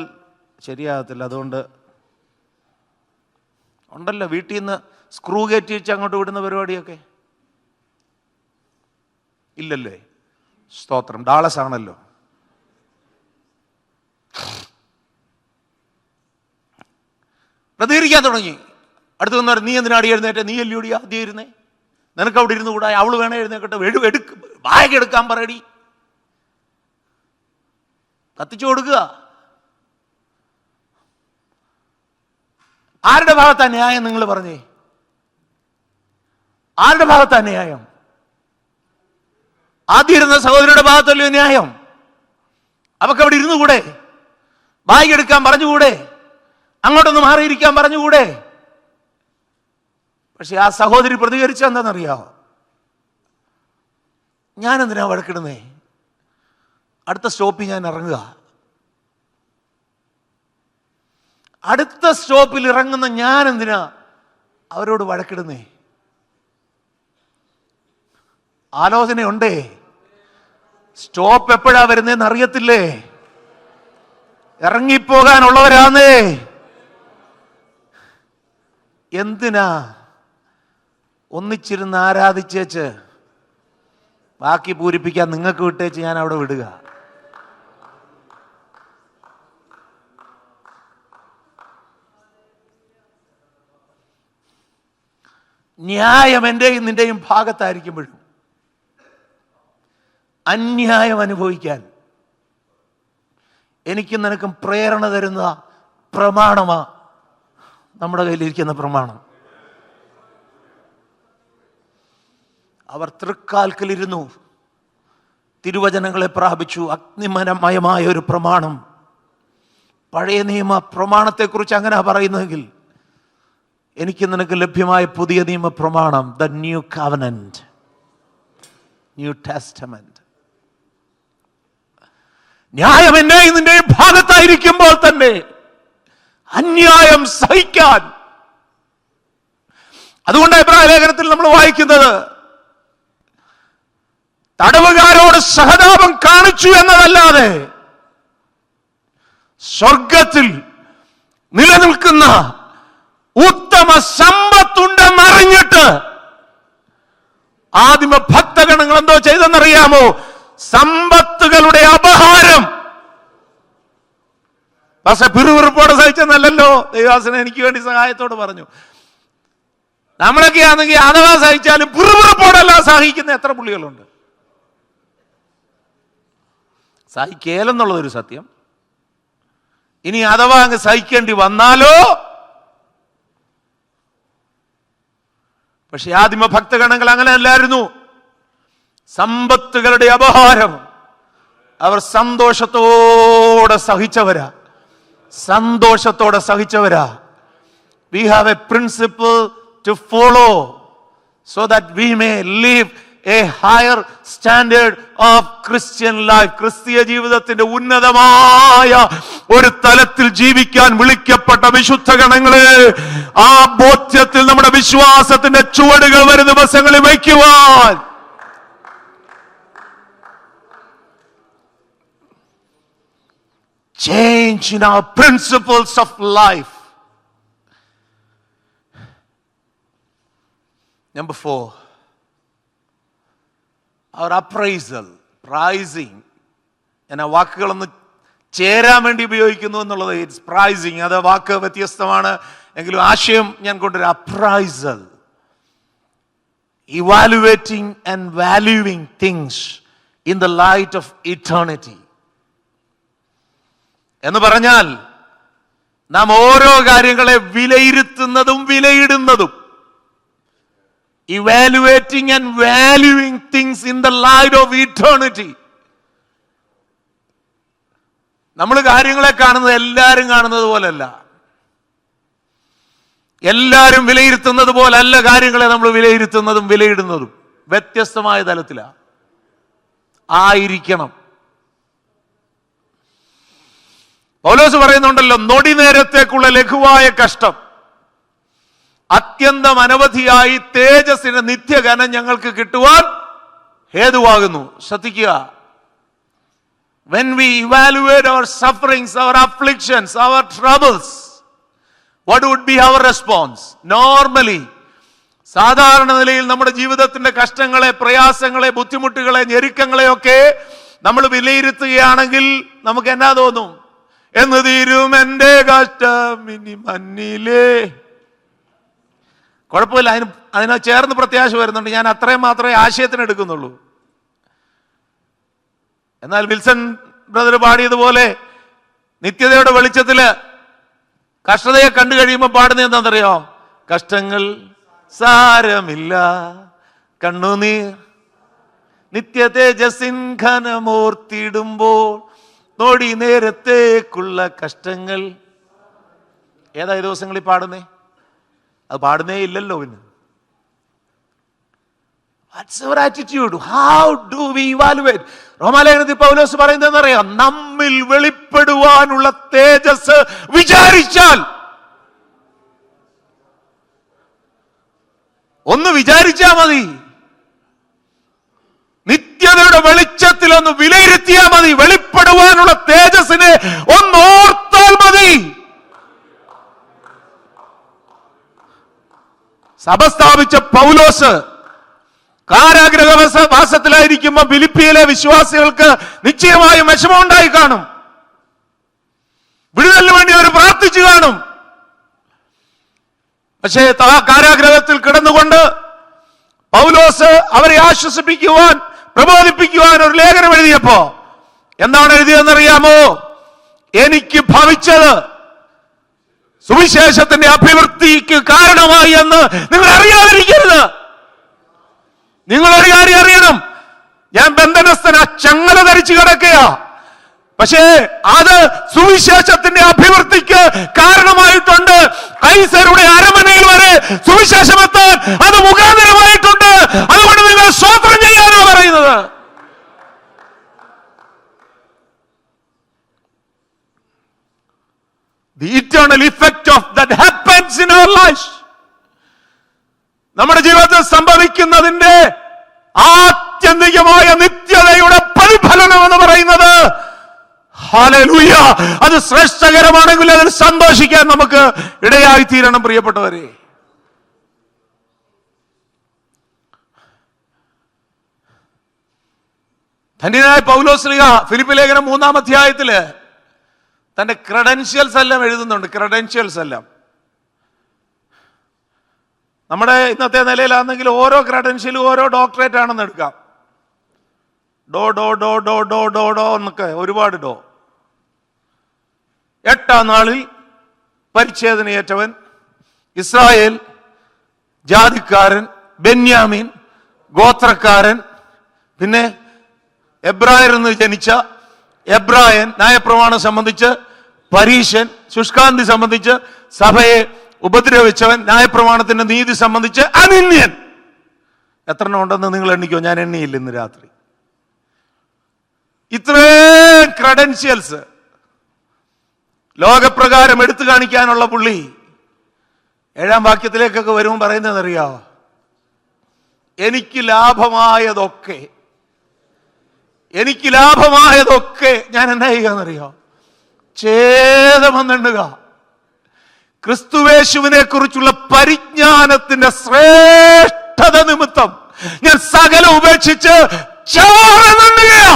ശരിയാകത്തില്ല. അതുകൊണ്ട് ഉണ്ടല്ലോ വീട്ടിൽ നിന്ന് സ്ക്രൂ കയറ്റി വെച്ച് അങ്ങോട്ട് വിടുന്ന പരിപാടിയൊക്കെ ഇല്ലല്ലേ? സ്തോത്രം. ഡാളസ് ആണല്ലോ. പ്രതികരിക്കാൻ തുടങ്ങി. അടുത്ത് വന്നവർ, നീ എന്തിനാടി എഴുന്നേറ്റെ? നീ അല്ലയോടി ആദ്യം ഇരുന്നേ, നിനക്ക് അവിടെ ഇരുന്ന് കൂടാ, അവള് വേണേ എഴുന്നേക്കട്ടെ, ബാഗ് എടുക്കാൻ പറയടി, കത്തിച്ചു കൊടുക്കുക. ആരുടെ ഭാഗത്താ ന്യായം? നിങ്ങൾ പറഞ്ഞേ, ആരുടെ ഭാഗത്താ ന്യായം? ആദ്യം ഇരുന്ന സഹോദരിയുടെ ഭാഗത്തല്ലോ ന്യായം. അവക്ക് അവിടെ ഇരുന്നു കൂടെ? ബാഗ് എടുക്കാൻ പറഞ്ഞുകൂടെ? അങ്ങോട്ടൊന്ന് മാറിയിരിക്കാൻ പറഞ്ഞുകൂടെ? പക്ഷെ ആ സഹോദരി പ്രതികരിച്ചെന്താണെന്നറിയാമോ? ഞാനെന്തിനാ വഴക്കിടുന്നേ? അടുത്ത സ്റ്റോപ്പിൽ ഞാൻ ഇറങ്ങുക. അടുത്ത സ്റ്റോപ്പിൽ ഇറങ്ങുന്ന ഞാൻ എന്തിനാ അവരോട് വഴക്കിടുന്നേ? ആലോചനയുണ്ടേ. സ്റ്റോപ്പ് എപ്പോഴാ വരുന്നതെന്ന് അറിയത്തില്ലേ? ഇറങ്ങിപ്പോകാനുള്ളവരാന്നേ. എന്തിനാ ഒന്നിച്ചിരുന്ന് ആരാധിച്ചേച്ച് ബാക്കി പൂരിപ്പിക്കാൻ നിങ്ങൾക്ക് വിട്ടേച്ച് ഞാൻ അവിടെ വിടുക? ന്യായം എൻ്റെയും നിന്റെയും ഭാഗത്തായിരിക്കുമ്പോഴും അന്യായം അനുഭവിക്കാൻ എനിക്കും നിനക്കും പ്രേരണ തരുന്ന പ്രമാണമാ നമ്മുടെ കയ്യിലിരിക്കുന്ന പ്രമാണം. അവർ തൃക്കാൽക്കലിരുന്നു, തിരുവചനങ്ങളെ പ്രാപിച്ചു. അഗ്നിമയമായ ഒരു പ്രമാണം. പഴയ നിയമ പ്രമാണത്തെക്കുറിച്ച് അങ്ങനെ പറയുന്നതെങ്കിൽ എനിക്ക് നിനക്ക് ലഭ്യമായ പുതിയ നിയമ പ്രമാണം, the new covenant, new testament. ന്യായം എന്നെയും നിന്റെയും ഭാഗത്തായിരിക്കുമ്പോൾ തന്നെ അന്യായം സഹിക്കാൻ. അതുകൊണ്ട് എബ്രായ ലേഖനത്തിൽ നമ്മൾ വായിക്കുന്നത്, തടവുകാരോട് സഹതാപം കാണിച്ചു എന്നതല്ലാതെ സ്വർഗത്തിൽ നിലനിൽക്കുന്ന ഉത്തമ സമ്പത്തുണ്ടെന്നറിഞ്ഞിട്ട് ആദിമ ഭക്തഗണങ്ങൾ എന്തോ ചെയ്തെന്നറിയാമോ? സമ്പത്തുകളുടെ അപഹാരം. പക്ഷെ പിറുപിറുപ്പോടെ സഹിച്ചെന്നല്ലോ ദൈവാസന എനിക്ക് വേണ്ടി സഹായത്തോട് പറഞ്ഞു. നമ്മളൊക്കെ ആണെങ്കിൽ അഥവാ സഹിച്ചാലും പിറുപിറുപ്പോടല്ല സഹിക്കുന്ന എത്ര പുള്ളികളുണ്ട്. സഹിക്കേലെന്നുള്ളതൊരു സത്യം. ഇനി അഥവാ അങ്ങ് സഹിക്കേണ്ടി വന്നാലോ? പക്ഷെ ആദിമ ഭക്തഗണങ്ങൾ അങ്ങനെ അല്ലായിരുന്നു. സമ്പത്തുകളുടെ അപഹാരം അവർ സന്തോഷത്തോടെ സഹിച്ചവരാ. സന്തോഷത്തോടെ സഹിച്ചവരാ. We have a principle to follow so that we may live a higher standard of Christian life. ക്രിസ്തീയ ജീവിതത്തിന്റെ ഉന്നതമായ ഒരു തലത്തിൽ ജീവിക്കാൻ വിളിക്കപ്പെട്ട വിശുദ്ധ ഗണങ്ങളെ, ആ ബോധ്യത്തിൽ നമ്മുടെ വിശ്വാസത്തിന്റെ ചുവടുകൾ വരും ദിവസങ്ങളിൽ വയ്ക്കുവാൻ change in our principles of life. Number 4, our appraisal, pricing. എന്ന വാക്കുകളൊന്ന് ചേരാൻ വേണ്ടി ഉപയോഗിക്കുന്നു എന്നുള്ളത്. It's prizing. അത് വാക്ക് വ്യത്യസ്തമാണ് എങ്കിലും ആശയം ഞാൻ കൊണ്ടുവരാം. Appraisal, evaluating and valuing things in the light of eternity. എന്ന് പറഞ്ഞാൽ നാം ഓരോ കാര്യങ്ങളെ വിലയിരുത്തുന്നതും വിലയിടുന്നതും, evaluating and valuing things in the light of eternity. നമ്മൾ കാര്യങ്ങളെ കാണുന്നത് എല്ലാവരും കാണുന്നത് പോലല്ല, എല്ലാവരും വിലയിരുത്തുന്നത് പോലല്ല കാര്യങ്ങളെ നമ്മൾ വിലയിരുത്തുന്നതും വിലയിടുന്നതും. വ്യത്യസ്തമായ തലത്തിലാണ് ആയിരിക്കണം. പൗലോസ് പറയുന്നുണ്ടല്ലോ, നൊടി നേരത്തേക്കുള്ള ലഘുവായ കഷ്ടം അത്യന്തം അനവധിയായി തേജസ്സിന് നിത്യഘനം ഞങ്ങൾക്ക് കിട്ടുവാൻ ഹേതുവാകുന്നു. ശ്രദ്ധിക്കുക, when we evaluate our sufferings, our afflictions, our troubles, what would be our response? Normally, സാധാരണ നിലയിൽ നമ്മുടെ ജീവിതത്തിന്റെ കഷ്ടങ്ങളെ, പ്രയാസങ്ങളെ, ബുദ്ധിമുട്ടുകളെ, ഞെരുക്കങ്ങളെ ഒക്കെ നമ്മൾ വിലയിരുത്തുകയാണെങ്കിൽ നമുക്ക് എന്നാ തോന്നും? എന്ന് തീരും എന്റെ കഷ്ടം ഇനി മഞ്ഞിലേ. കുഴപ്പമില്ല, അതിനെ ചേർന്ന് പ്രത്യാശ വരുന്നുണ്ട്. ഞാൻ അത്രയും മാത്രമേ ആശയത്തിന് എടുക്കുന്നുള്ളൂ. എന്നാൽ വിൽസൺ ബ്രദർ പാടിയതുപോലെ നിത്യതയുടെ വെളിച്ചത്തില് കഷ്ടതയെ കണ്ടു കഴിയുമ്പോൾ പാടുന്നത് എന്താണെന്നറിയോ? കഷ്ടങ്ങൾ സാരമില്ല, കണ്ണുനീർ നിത്യതേജസ്സിൻ ഘനമോർത്തിടുമ്പോൾ നോടി നേരത്തേക്കുള്ള കഷ്ടങ്ങൾ. ഏതാ ഈ ദിവസങ്ങളിൽ പാടുന്നേ? അത് പാടുന്നേ ഇല്ലല്ലോ. പിന്നെ What's our attitude? How do we evaluate? റോമാലേഖനത്തിൽ പൗലോസ് പറയുന്നത് എന്നറിയാം, നമ്മിൽ വെളിപ്പെടുവാനുള്ള തേജസ് വിചാരിച്ചാൽ, ഒന്ന് വിചാരിച്ചാ മതി. നിത്യതയുടെ വെളിച്ചത്തിൽ ഒന്ന് വിലയിരുത്തിയാൽ മതി. വെളിപ്പെടുവാനുള്ള തേജസ്സിനെ ഒന്ന് ഓർത്താൽ മതി. സഭ സ്ഥാപിച്ച പൗലോസ് കാരാഗ്രഹവാസത്തിലായിരിക്കുമ്പോൾ ഫിലിപ്പിയിലെ വിശ്വാസികൾക്ക് നിശ്ചയമായും വിഷമമുണ്ടായി കാണും. വിടുതലിന് വേണ്ടി അവർ പ്രാർത്ഥിച്ചു കാണും. പക്ഷേ കാരാഗ്രഹത്തിൽ കിടന്നുകൊണ്ട് പൗലോസ് അവരെ ആശ്വസിപ്പിക്കുവാൻ, പ്രബോധിപ്പിക്കുവാൻ ഒരു ലേഖനം എഴുതിയപ്പോ എന്താണ് എഴുതിയതെന്നറിയാമോ? എനിക്ക് ഭവിച്ചത് സുവിശേഷത്തിന്റെ അഭിവൃദ്ധിക്ക് കാരണമായി എന്ന് നിങ്ങൾ അറിയാതിരിക്കരുത്. നിങ്ങൾ ഒരു കാര്യം അറിയണം, ഞാൻ ബന്ധനസ്ഥന ചങ്ങല ധരിച്ചു കിടക്കുക, പക്ഷേ അത് സുവിശേഷത്തിന്റെ അഭിവൃദ്ധിക്ക് കാരണമായിട്ടുണ്ട്. കൈസരുടെ അരമനയിൽ വരെ സുവിശേഷമെത്താൻ അത് മുഖാന്തരമായിട്ടുണ്ട്. അതുകൊണ്ട് നിങ്ങൾ സ്തോത്രം ചെയ്യാനാണ് പറയുന്നത്. The eternal effect of that happens in our lives. നമ്മുടെ ജീവിതത്തിൽ സംഭവിക്കുന്നതിന്റെ ആത്യന്തികമായ നിത്യതയുടെ പ്രതിഫലനം എന്ന് പറയുന്നത്, ഹല്ലേലൂയ, അത് ശ്രേഷ്ഠകരമാണെങ്കിൽ അതിൽ സന്തോഷിക്കാൻ നമുക്ക് ഇടയായി തീരണം. പ്രിയപ്പെട്ടവരെ, ധന്യനായ പൗലോസ്ലീഹ ഫിലിപ്പി ലേഖനം 3-ാം അധ്യായത്തില് തന്റെ ക്രെഡൻഷ്യൽസ് എല്ലാം എഴുതുന്നുണ്ട്. ക്രെഡൻഷ്യൽസ് എല്ലാം നമ്മുടെ ഇന്നത്തെ നിലയിലാണെങ്കിൽ ഓരോ ക്രെഡൻഷ്യലും ഓരോ ഡോക്ടറേറ്റ് ആണെന്ന് എടുക്കാം. ഡോ ഡോ ഡോ ഡോ ഡോ ഡോ ഡോ എന്നൊക്കെ ഒരുപാട് ഡോ. 8-ാം നാളിൽ പരിച്ഛേദനയേറ്റവൻ, ഇസ്രായേൽ ജാതിക്കാരൻ, ബെന്യാമീൻ ഗോത്രക്കാരൻ, പിന്നെ എബ്രായരിൽ നിന്ന് ജനിച്ച എബ്രായൻ, ന്യായപ്രമാണം സംബന്ധിച്ച് പരീശൻ, ശുഷ്കാന്തി സംബന്ധിച്ച് സഭയെ ഉപദ്രവിച്ചവൻ, ന്യായപ്രമാണത്തിന്റെ നീതി സംബന്ധിച്ച് അനിന്യൻ. എത്ര എണ്ണം ഉണ്ടെന്ന് നിങ്ങൾ എണ്ണിക്കോ, ഞാൻ എണ്ണിയില്ല ഇന്ന് രാത്രി. ഇത്രയും ക്രെഡൻഷ്യൽസ് ലോകപ്രകാരം എടുത്തു കാണിക്കാനുള്ള പുള്ളി 7-ാം വാക്യത്തിലേക്കൊക്കെ വരുമ്പോൾ പറയുന്നതെന്നറിയാവോ? എനിക്ക് ലാഭമായതൊക്കെ ഞാൻ എന്നാ ചെയ്യുകയെന്നറിയോ? ഛേദമെന്നെണ്ണുക. ക്രിസ്തുവേശുവിനെ കുറിച്ചുള്ള പരിജ്ഞാനത്തിന്റെ ശ്രേഷ്ഠത നിമിത്തം ഞാൻ സകല ഉപേക്ഷിച്ച് ഛേദമെണ്ണുകയാ.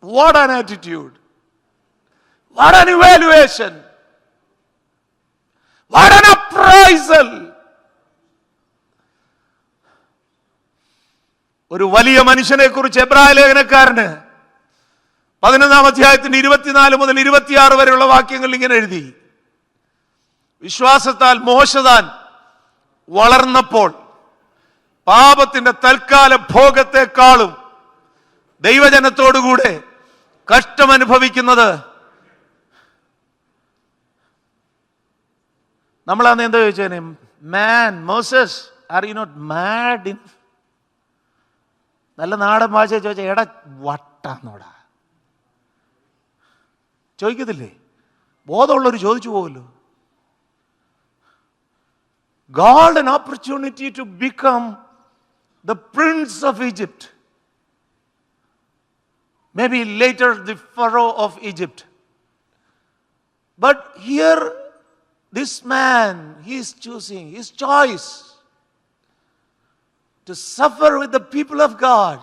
What an attitude! What an evaluation! What an appraisal! ഒരു വലിയ മനുഷ്യനെ കുറിച്ച് എബ്രായ ലേഖനക്കാരന് 11-ാം അധ്യായത്തിന്റെ 24 മുതൽ 26 വരെയുള്ള വാക്യങ്ങൾ ഇങ്ങനെ എഴുതി: വിശ്വാസത്താൽ മോശതാൻ വളർന്നപ്പോൾ പാപത്തിന്റെ തൽക്കാല ഭോഗത്തെക്കാളും ദൈവജനത്തോടുകൂടെ കഷ്ടമനുഭവിക്കുന്നത് നമ്മളന്ന് എന്താ ചോദിച്ചേനെ? Man, Moses, are you not mad in? നല്ല നാടൻ ഭാഷ ചോദിച്ചാൽ എടാ വട്ടാന്നോടാ. ചോദിക്കത്തില്ലേ? ബോധമുള്ളവർ ചോദിച്ചു പോകുമല്ലോ. God an opportunity to become the prince of Egypt. Maybe later the Pharaoh of Egypt. But here this man, he is choosing his choice to suffer with the people of God.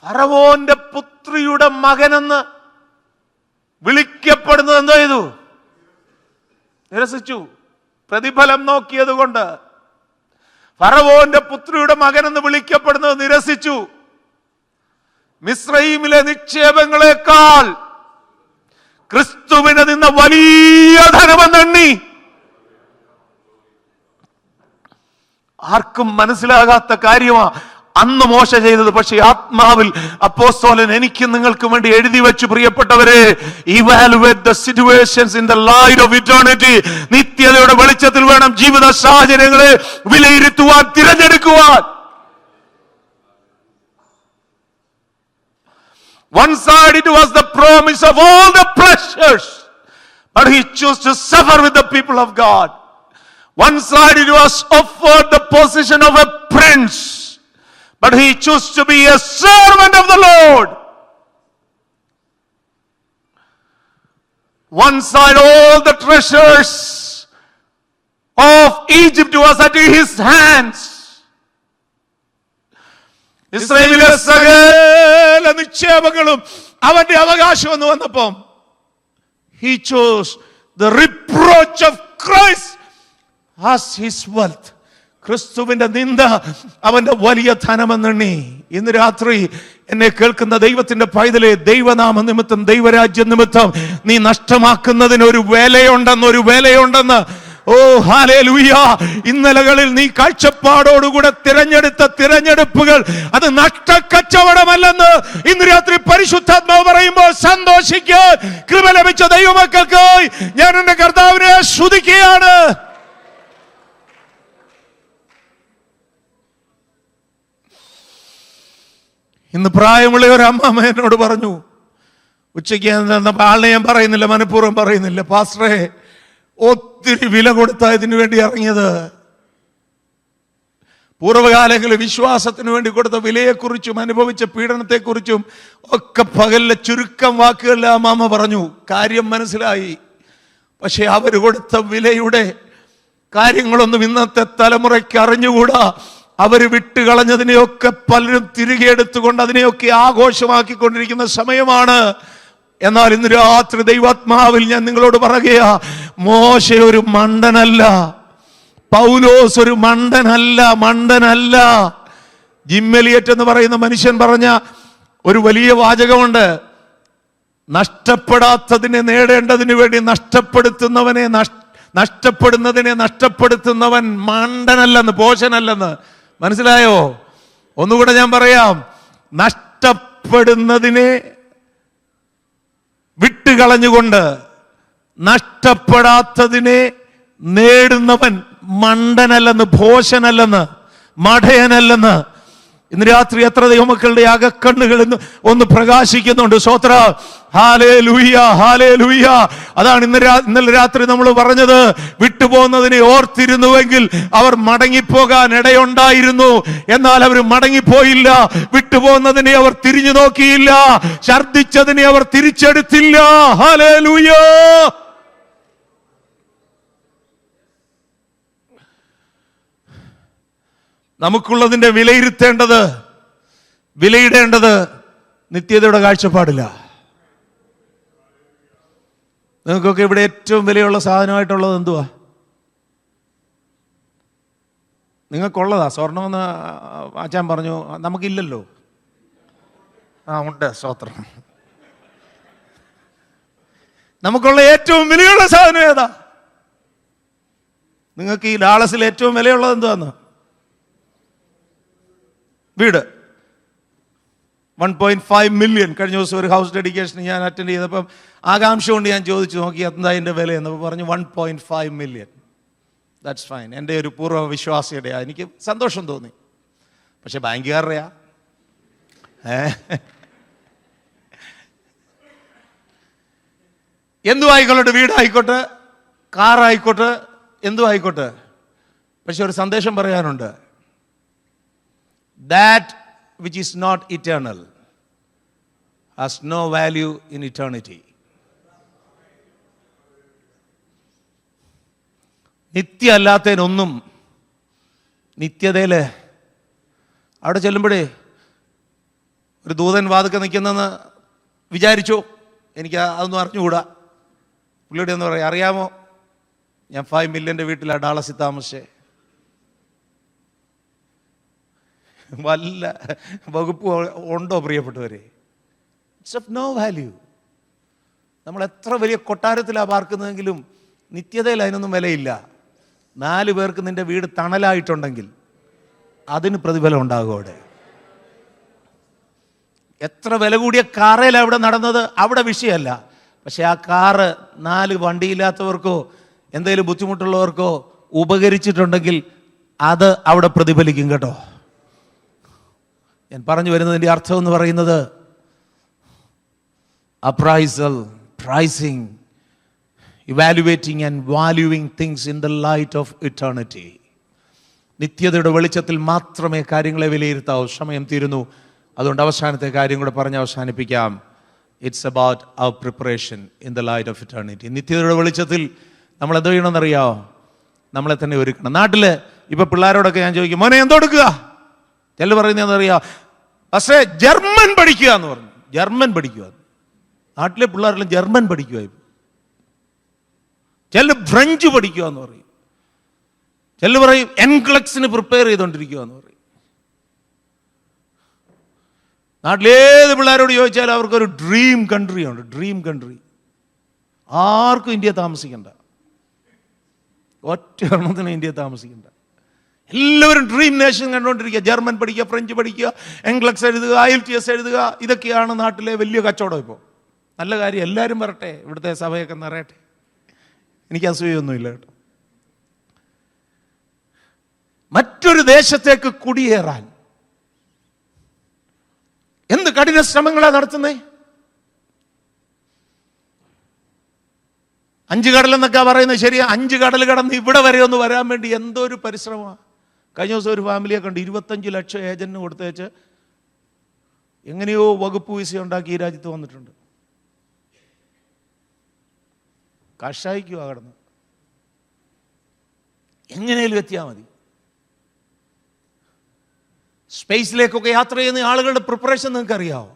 ഫറവോന്റെ പുത്രിയുടെ മകനെന്ന് വിളിക്കപ്പെടുന്നത് എന്തോ ചെയ്തു? നിരസിച്ചു. പ്രതിഫലം നോക്കിയത് കൊണ്ട് ഫറവോന്റെ പുത്രിയുടെ മകനെന്ന് വിളിക്കപ്പെടുന്നത് നിരസിച്ചു. മിസ്രയീമിലെ നിക്ഷേപങ്ങളെക്കാൾ ക്രിസ്തുവിന് നിന്ന വലിയ ധനമെന്നെണ്ണി. ആർക്കും മനസ്സിലാകാത്ത കാര്യമാ അന്ന് മോശ ചെയ്തത്. പക്ഷേ ആത്മാവിൽ അപ്പോസ്തലൻ എനിക്കും നിങ്ങൾക്കും വേണ്ടി എഴുതി വെച്ചു, പ്രിയപ്പെട്ടവരെ, evaluate the situations in the light of eternity. നിത്യതയുടെ വെളിച്ചത്തിൽ വേണം ജീവിത സാഹചര്യങ്ങളെ വിലയിരുത്തുവാൻ, തിരഞ്ഞെടുക്കുവാൻ. One side it was the promise of all the pleasures, but he chose to suffer with the people of God. One side it was offered the position of a prince, but he chose to be a servant of the Lord. One side all the treasures of Egypt was at his hands. ഇസ്രായേലിലെ സകല നിക്ഷേപങ്ങളും അവന്റെ അവകാശം എന്ന് വന്നപ്പം he chose the reproach of Christ as his wealth. ക്രിസ്തുവിന്റെ നിന്ദ അവന്റെ വലിയ ധനമെന്നെണ്ണി. ഇന്ന് രാത്രി എന്നെ കേൾക്കുന്ന ദൈവത്തിന്റെ പൈതലെ, ദൈവനാമ നിമിത്തം, ദൈവരാജ്യ നിമിത്തം നീ നഷ്ടമാക്കുന്നതിന് ഒരു വേലയുണ്ടെന്ന് ഓ ഹല്ലേലൂയ. ഇന്നലകളിൽ നീ കാഴ്ചപ്പാടോടുകൂടെ തിരഞ്ഞെടുത്ത തിരഞ്ഞെടുപ്പുകൾ അത് നഷ്ടക്കച്ചവടമല്ലെന്ന് ഇന്ന് രാത്രി പരിശുദ്ധാത്മാവ് പറയുമ്പോൾ സന്തോഷിക്കാൻ കൃപ ലഭിച്ച ദൈവമക്കൾക്കായി ഞാൻ എന്റെ കർത്താവിനെ സ്തുതിക്കുകയാണ്. ഇന്ന് പ്രായമുള്ള ഒരു അമ്മ എന്നോട് പറഞ്ഞു, ഉച്ചയ്ക്ക് ആളിനെ ഞാൻ പറയുന്നില്ല, മനഃപൂർവ്വം പറയുന്നില്ല, പാസ്റ്ററെ ഒത്തിരി വില കൊടുത്താ ഇതിനു വേണ്ടി ഇറങ്ങിയത്. പൂർവ്വകാലങ്ങളിൽ വിശ്വാസത്തിന് വേണ്ടി കൊടുത്ത വിലയെക്കുറിച്ചും അനുഭവിച്ച പീഡനത്തെക്കുറിച്ചും ഒക്കെ പകലിലെ ചുരുക്കം വാക്കുകളിൽ ആ മാമ പറഞ്ഞു. കാര്യം മനസ്സിലായി. പക്ഷെ അവർ കൊടുത്ത വിലയുടെ കാര്യങ്ങളൊന്നും ഇന്നത്തെ തലമുറയ്ക്ക് അറിഞ്ഞുകൂടാ. അവർ വിട്ടുകളഞ്ഞതിനെയൊക്കെ പലരും തിരികെ എടുത്തുകൊണ്ട് അതിനെയൊക്കെ ആഘോഷമാക്കിക്കൊണ്ടിരിക്കുന്ന സമയമാണ്. എന്നാൽ ഇന്ന് രാത്രി ദൈവാത്മാവിൽ ഞാൻ നിങ്ങളോട് പറയുകയാ, മോശ ഒരു മണ്ടനല്ല, പൗലോസ് ഒരു മണ്ടനല്ല. ജിം എലിയറ്റ് എന്ന് പറയുന്ന മനുഷ്യൻ പറഞ്ഞ ഒരു വലിയ വാചകമുണ്ട്, നഷ്ടപ്പെടാത്തതിനെ നേടേണ്ടതിന് വേണ്ടി നഷ്ടപ്പെടുന്നതിനെ നഷ്ടപ്പെടുത്തുന്നവൻ മണ്ടനല്ലെന്ന്, പോഷനല്ലെന്ന്. മനസ്സിലായോ? ഒന്നുകൂടെ ഞാൻ പറയാം, നഷ്ടപ്പെടുന്നതിനെ വിട്ടുകളഞ്ഞുകൊണ്ട് നഷ്ടപ്പെടാത്തതിനെ നേടുന്നവൻ മണ്ടനല്ലെന്ന്, ഭോഷനല്ലെന്ന്, മഠയനല്ലെന്ന്. ഇന്ന് രാത്രി എത്ര ദൈവമക്കളുടെ അകക്കണ്ണുകൾ ഒന്ന് പ്രകാശിക്കുന്നുണ്ട്. സ്തോത്ര, ഹല്ലേലൂയ, ഹല്ലേലൂയ. അതാണ് ഇന്നലെ രാത്രി നമ്മൾ പറഞ്ഞത്. വിട്ടുപോകുന്നതിനെ ഓർത്തിരുന്നുവെങ്കിൽ അവർ മടങ്ങിപ്പോകാൻ ഇടയുണ്ടായിരുന്നു. എന്നാൽ അവർ മടങ്ങിപ്പോയില്ല. വിട്ടുപോകുന്നതിനെ അവർ തിരിഞ്ഞു നോക്കിയില്ല. ഛർദ്ദിച്ചതിനെ അവർ തിരിച്ചെടുത്തില്ല. ഹല്ലേലൂയ. നമുക്കുള്ളതിന്റെ വിലയിടേണ്ടത് നിത്യതയുടെ കാഴ്ചപ്പാടില്ല. നിങ്ങൾക്കൊക്കെ ഇവിടെ ഏറ്റവും വിലയുള്ള സാധനമായിട്ടുള്ളത് എന്തുവാ? നിങ്ങൾക്കുള്ളതാ. സ്വർണമെന്ന് ആച്ചാൻ പറഞ്ഞു, നമുക്കില്ലല്ലോ. ഉണ്ട്, സ്തോത്രം. നമുക്കുള്ള ഏറ്റവും വിലയുള്ള സാധനം ഏതാ? നിങ്ങൾക്ക് ഈ ഡാളസിൽ ഏറ്റവും വിലയുള്ളത് എന്തുവാന്ന്? വീട്. 1.5 മില്യൺ. കഴിഞ്ഞ ദിവസം ഒരു ഹൗസ് ഡെഡിക്കേഷൻ ഞാൻ അറ്റൻഡ് ചെയ്തപ്പം ആകാംക്ഷ കൊണ്ട് ഞാൻ ചോദിച്ചു നോക്കി എന്താ അതിൻ്റെ വില എന്ന് പറഞ്ഞു 1.5 മില്യൺ. That's fine. എൻ്റെ ഒരു പൂർവ്വ വിശ്വാസിയുടെയാ. എനിക്ക് സന്തോഷം തോന്നി. പക്ഷെ ബാങ്കുകാരുടെയാ. എന്തു ആയിക്കൊള്ളട്ടെ, വീടായിക്കോട്ടെ, കാറായിക്കോട്ടെ, എന്തു ആയിക്കോട്ടെ. പക്ഷെ ഒരു സന്ദേശം പറയാനുണ്ട്. That which is not eternal has no value in eternity. നിത്യമല്ലാത്തതിനൊന്നും നിത്യതയിൽ അവിടെ ചെല്ലുമ്പോഴേ ഒരു ദൂതൻ വാതുക്കെ നിൽക്കുന്നെന്ന് വിചാരിച്ചു. എനിക്ക് അതൊന്നും അറിഞ്ഞുകൂടാ. പുള്ളിയോട് എന്ന് പറയാം, അറിയാമോ ഞാൻ 5 മില്യൻ്റെ വീട്ടിലാണ് ഡാളസിൽ താമസിച്ചേ. വല്ല വകുപ്പ് ഉണ്ടോ പ്രിയപ്പെട്ടവരെ? It's of no value. നമ്മൾ എത്ര വലിയ കൊട്ടാരത്തിലാണ് പാർക്കുന്നതെങ്കിലും നിത്യതയിൽ അതിനൊന്നും വിലയില്ല. 4 പേർക്ക് നിന്റെ വീട് തണലായിട്ടുണ്ടെങ്കിൽ അതിന് പ്രതിഫലം ഉണ്ടാകും അവിടെ. എത്ര വില കൂടിയ കാറേലാണ് അവിടെ നടന്നത്, അവിടെ വിഷയമല്ല. പക്ഷെ ആ കാറ് 4 വണ്ടിയില്ലാത്തവർക്കോ എന്തെങ്കിലും ബുദ്ധിമുട്ടുള്ളവർക്കോ ഉപകരിച്ചിട്ടുണ്ടെങ്കിൽ അത് അവിടെ പ്രതിഫലിക്കും കേട്ടോ. ഞാൻ പറഞ്ഞു വരുന്നതിൻ്റെ അർത്ഥം എന്ന് പറയുന്നത് appraisal, prizing, evaluating and valuing things in the light of eternity. നിത്യതയുടെ വെളിച്ചത്തിൽ മാത്രമേ കാര്യങ്ങളെ വിലയിരുത്താവൂ. സമയം തീരുന്നു. അതുകൊണ്ട് അവസാനത്തെ കാര്യം കൂടെ പറഞ്ഞ് അവസാനിപ്പിക്കാം. It's about our preparation in the light of eternity. നിത്യതയുടെ വെളിച്ചത്തിൽ നമ്മൾ എന്ത് ചെയ്യണമെന്നറിയാമോ? നമ്മളെ തന്നെ ഒരുക്കണം. നാട്ടിൽ ഇപ്പം പിള്ളേരോടൊക്കെ ഞാൻ ചോദിക്കും, മോനെ എന്തെടുക്കുക? ചില പറയുന്നതെന്നറിയാം, പക്ഷേ ജർമ്മൻ പഠിക്കുക എന്ന് പറഞ്ഞു. ജർമ്മൻ പഠിക്കുക. നാട്ടിലെ പിള്ളേരെല്ലാം ജർമ്മൻ പഠിക്കുക. ചില ഫ്രഞ്ച് പഠിക്കുക എന്ന് പറയും. ചില പറയും എൻക്ലക്സിന് പ്രിപ്പയർ ചെയ്തുകൊണ്ടിരിക്കുക എന്ന് പറയും. നാട്ടിലേത് പിള്ളേരോട് ചോദിച്ചാൽ അവർക്കൊരു ഡ്രീം കൺട്രി ഉണ്ട്. Dream country. ആർക്കും ഇന്ത്യ താമസിക്കണ്ട, ഒറ്റ എണ്ണത്തിന് ഇന്ത്യ താമസിക്കണ്ട. എല്ലാവരും ഡ്രീം നേഷൻ കണ്ടുകൊണ്ടിരിക്കുക. ജർമ്മൻ പഠിക്കുക, ഫ്രഞ്ച് പഠിക്കുക, എൻക്ലക്സ് എഴുതുക, IELTS എഴുതുക. ഇതൊക്കെയാണ് നാട്ടിലെ വലിയ കച്ചവടം ഇപ്പോൾ. നല്ല കാര്യം, എല്ലാവരും വരട്ടെ, ഇവിടുത്തെ സഭയൊക്കെ നിറയട്ടെ. എനിക്ക് അസൂയൊന്നുമില്ല കേട്ടോ. മറ്റൊരു ദേശത്തേക്ക് കുടിയേറാൻ എന്ത് കഠിന ശ്രമങ്ങളാണ് നടത്തുന്നേ? 5 കടലെന്നൊക്കെ പറയുന്നത് ശരിയാ. 5 കടൽ കടന്ന് ഇവിടെ വരെ ഒന്ന് വരാൻ വേണ്ടി എന്തോ ഒരു പരിശ്രമമാണ്. കഴിഞ്ഞ ദിവസം ഒരു ഫാമിലിയെ കണ്ട് 25 ലക്ഷം ഏജന്റിന് കൊടുത്തേച്ച് എങ്ങനെയോ വകുപ്പ് വിസ ഉണ്ടാക്കി ഈ രാജ്യത്ത് വന്നിട്ടുണ്ട്. കഷായിക്കുക കടന്ന്, എങ്ങനെയും എത്തിയാൽ മതി. സ്പേസിലേക്കൊക്കെ യാത്ര ചെയ്യുന്ന ആളുകളുടെ പ്രിപ്പറേഷൻ നിങ്ങൾക്ക് അറിയാമോ?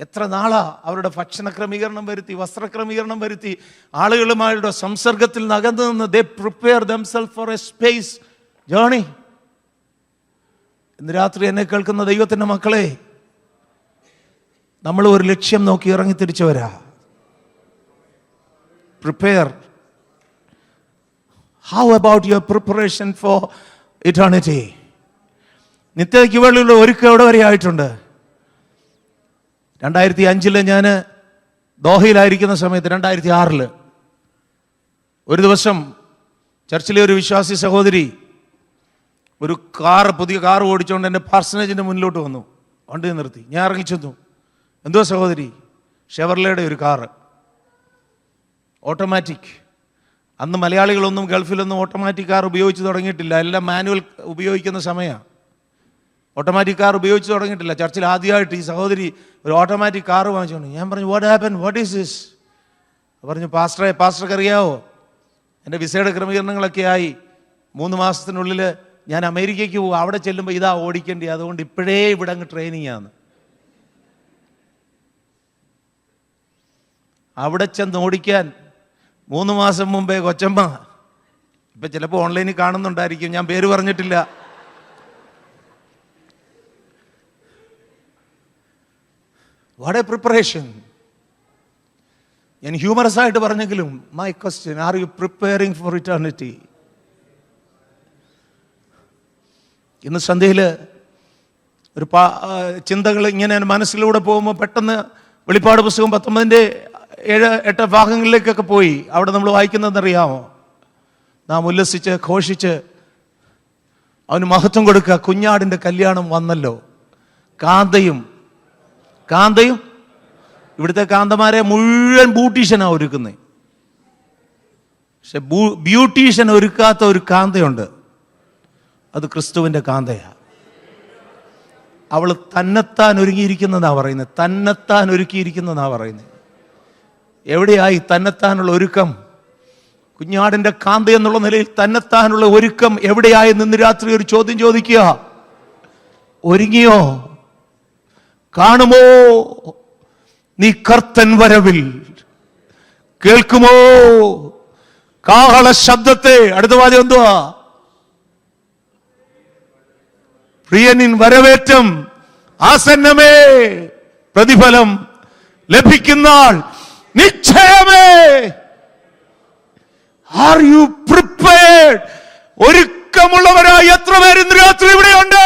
എത്ര നാളാ അവരുടെ ഭക്ഷണ ക്രമീകരണം വരുത്തി, വസ്ത്രക്രമീകരണം വരുത്തി, ആളുകളുമായുള്ള സംസർഗത്തിൽ നകന്നു നിന്ന് they prepare themselves for a space journey. ഇന്ന് രാത്രി എന്നെ കേൾക്കുന്ന ദൈവത്തിൻ്റെ മക്കളെ, നമ്മൾ ഒരു ലക്ഷ്യം നോക്കി ഇറങ്ങി തിരിച്ചവരാ. Prepare. How about your preparation for eternity? നിത്യതയ്ക്ക് വേണ്ടിയുള്ള ഒരുക്കം എവിടെ വരെ ആയിട്ടുണ്ട്? 2005 ഞാൻ ദോഹയിലായിരിക്കുന്ന സമയത്ത്, 2006 ഒരു ദിവസം ചർച്ചിലെ ഒരു വിശ്വാസി സഹോദരി ഒരു പുതിയ കാർ ഓടിച്ചുകൊണ്ട് എൻ്റെ പാർസനേജിൻ്റെ മുന്നിലോട്ട് വന്നു. വണ്ടി നിർത്തി. ഞാൻ ഇറങ്ങിച്ചെന്നു. എന്തോ സഹോദരി? ഷെവർലയുടെ ഒരു കാറ്, ഓട്ടോമാറ്റിക്. അന്ന് മലയാളികളൊന്നും ഗൾഫിലൊന്നും ഓട്ടോമാറ്റിക് കാർ ഉപയോഗിച്ച് തുടങ്ങിയിട്ടില്ല. എല്ലാം മാനുവൽ ഉപയോഗിക്കുന്ന സമയമാണ്. ഓട്ടോമാറ്റിക് കാർ ഉപയോഗിച്ച് തുടങ്ങിയിട്ടില്ല. ചർച്ചിൽ ആദ്യമായിട്ട് ഈ സഹോദരി ഒരു ഓട്ടോമാറ്റിക് കാർ വാങ്ങിച്ചുകൊണ്ട്. ഞാൻ പറഞ്ഞു, what happen, what is this? പറഞ്ഞു, പാസ്റ്റർക്ക് അറിയാവോ, എൻ്റെ വിസയുടെ ക്രമീകരണങ്ങളൊക്കെ ആയി 3 മാസത്തിനുള്ളിൽ ഞാൻ അമേരിക്കയ്ക്ക് പോകും. അവിടെ ചെല്ലുമ്പോൾ ഇതാ ഓടിക്കേണ്ടി, അതുകൊണ്ട് ഇപ്പോഴേ ഇവിടെ അങ്ങ് ട്രെയിനിങ് ആണ്. അവിടെ ചെന്ന് ഓടിക്കാൻ 3 മാസം മുമ്പേ കൊച്ചമ്മ, ഇപ്പം ചിലപ്പോൾ ഓൺലൈനിൽ കാണുന്നുണ്ടായിരിക്കും, ഞാൻ പേര് പറഞ്ഞിട്ടില്ല, വാട്ട് എ പ്രിപ്പറേഷൻ. ഞാൻ ഹ്യൂമറസ് ആയിട്ട് പറഞ്ഞെങ്കിലും my question, are you preparing for eternity? ഇന്ന് സന്ധ്യയിൽ ഒരു ചിന്തകൾ ഇങ്ങനെ മനസ്സിലൂടെ പോകുമ്പോൾ പെട്ടെന്ന് വെളിപ്പാട് പുസ്തകം 19-7-8 ഭാഗങ്ങളിലേക്കൊക്കെ പോയി. അവിടെ നമ്മൾ വായിക്കുന്നതെന്നറിയാമോ? നാം ഉല്ലസിച്ച് ഘോഷിച്ച് അവന് മഹത്വം കൊടുക്കുക. കുഞ്ഞാടിൻ്റെ കല്യാണം വന്നല്ലോ. കാന്തയും ഇവിടുത്തെ കാന്തമാരെ മുഴുവൻ ബ്യൂട്ടീഷ്യനാണ് ഒരുക്കുന്നത്. പക്ഷെ ബ്യൂട്ടീഷ്യൻ ഒരുക്കാത്ത ഒരു കാന്തയുണ്ട്, അത് ക്രിസ്തുവിൻ്റെ കാന്തയാണ്. അവൾ തന്നെത്താൻ ഒരുങ്ങിയിരിക്കുന്നതാ പറയുന്നത്, തന്നെത്താൻ ഒരുക്കിയിരിക്കുന്നതാ പറയുന്നത്. എവിടെയായി തന്നെത്താനുള്ള ഒരുക്കം? കുഞ്ഞാടിന്റെ കാന്ത എന്നുള്ള നിലയിൽ തന്നെത്താനുള്ള ഒരുക്കം എവിടെയായി നിന്ന് രാത്രി ഒരു ചോദ്യം ചോദിക്കുക. ഒരുങ്ങിയോ? കാണുമോ നീ കർത്തൻ വരവിൽ? കേൾക്കുമോ കാഹള ശബ്ദത്തെ? അടുത്ത വാചകം എന്തുവാ? പ്രിയനിൻ വരവേറ്റം ആസന്നമേ, പ്രതിഫലം ലഭിക്കുന്നാൾ നിശ്ചയമേ. Are you prepared? ഒരുക്കമുള്ളവരായി എത്ര പേര് ഇന്ന് രാത്രി ഇവിടെയുണ്ട്?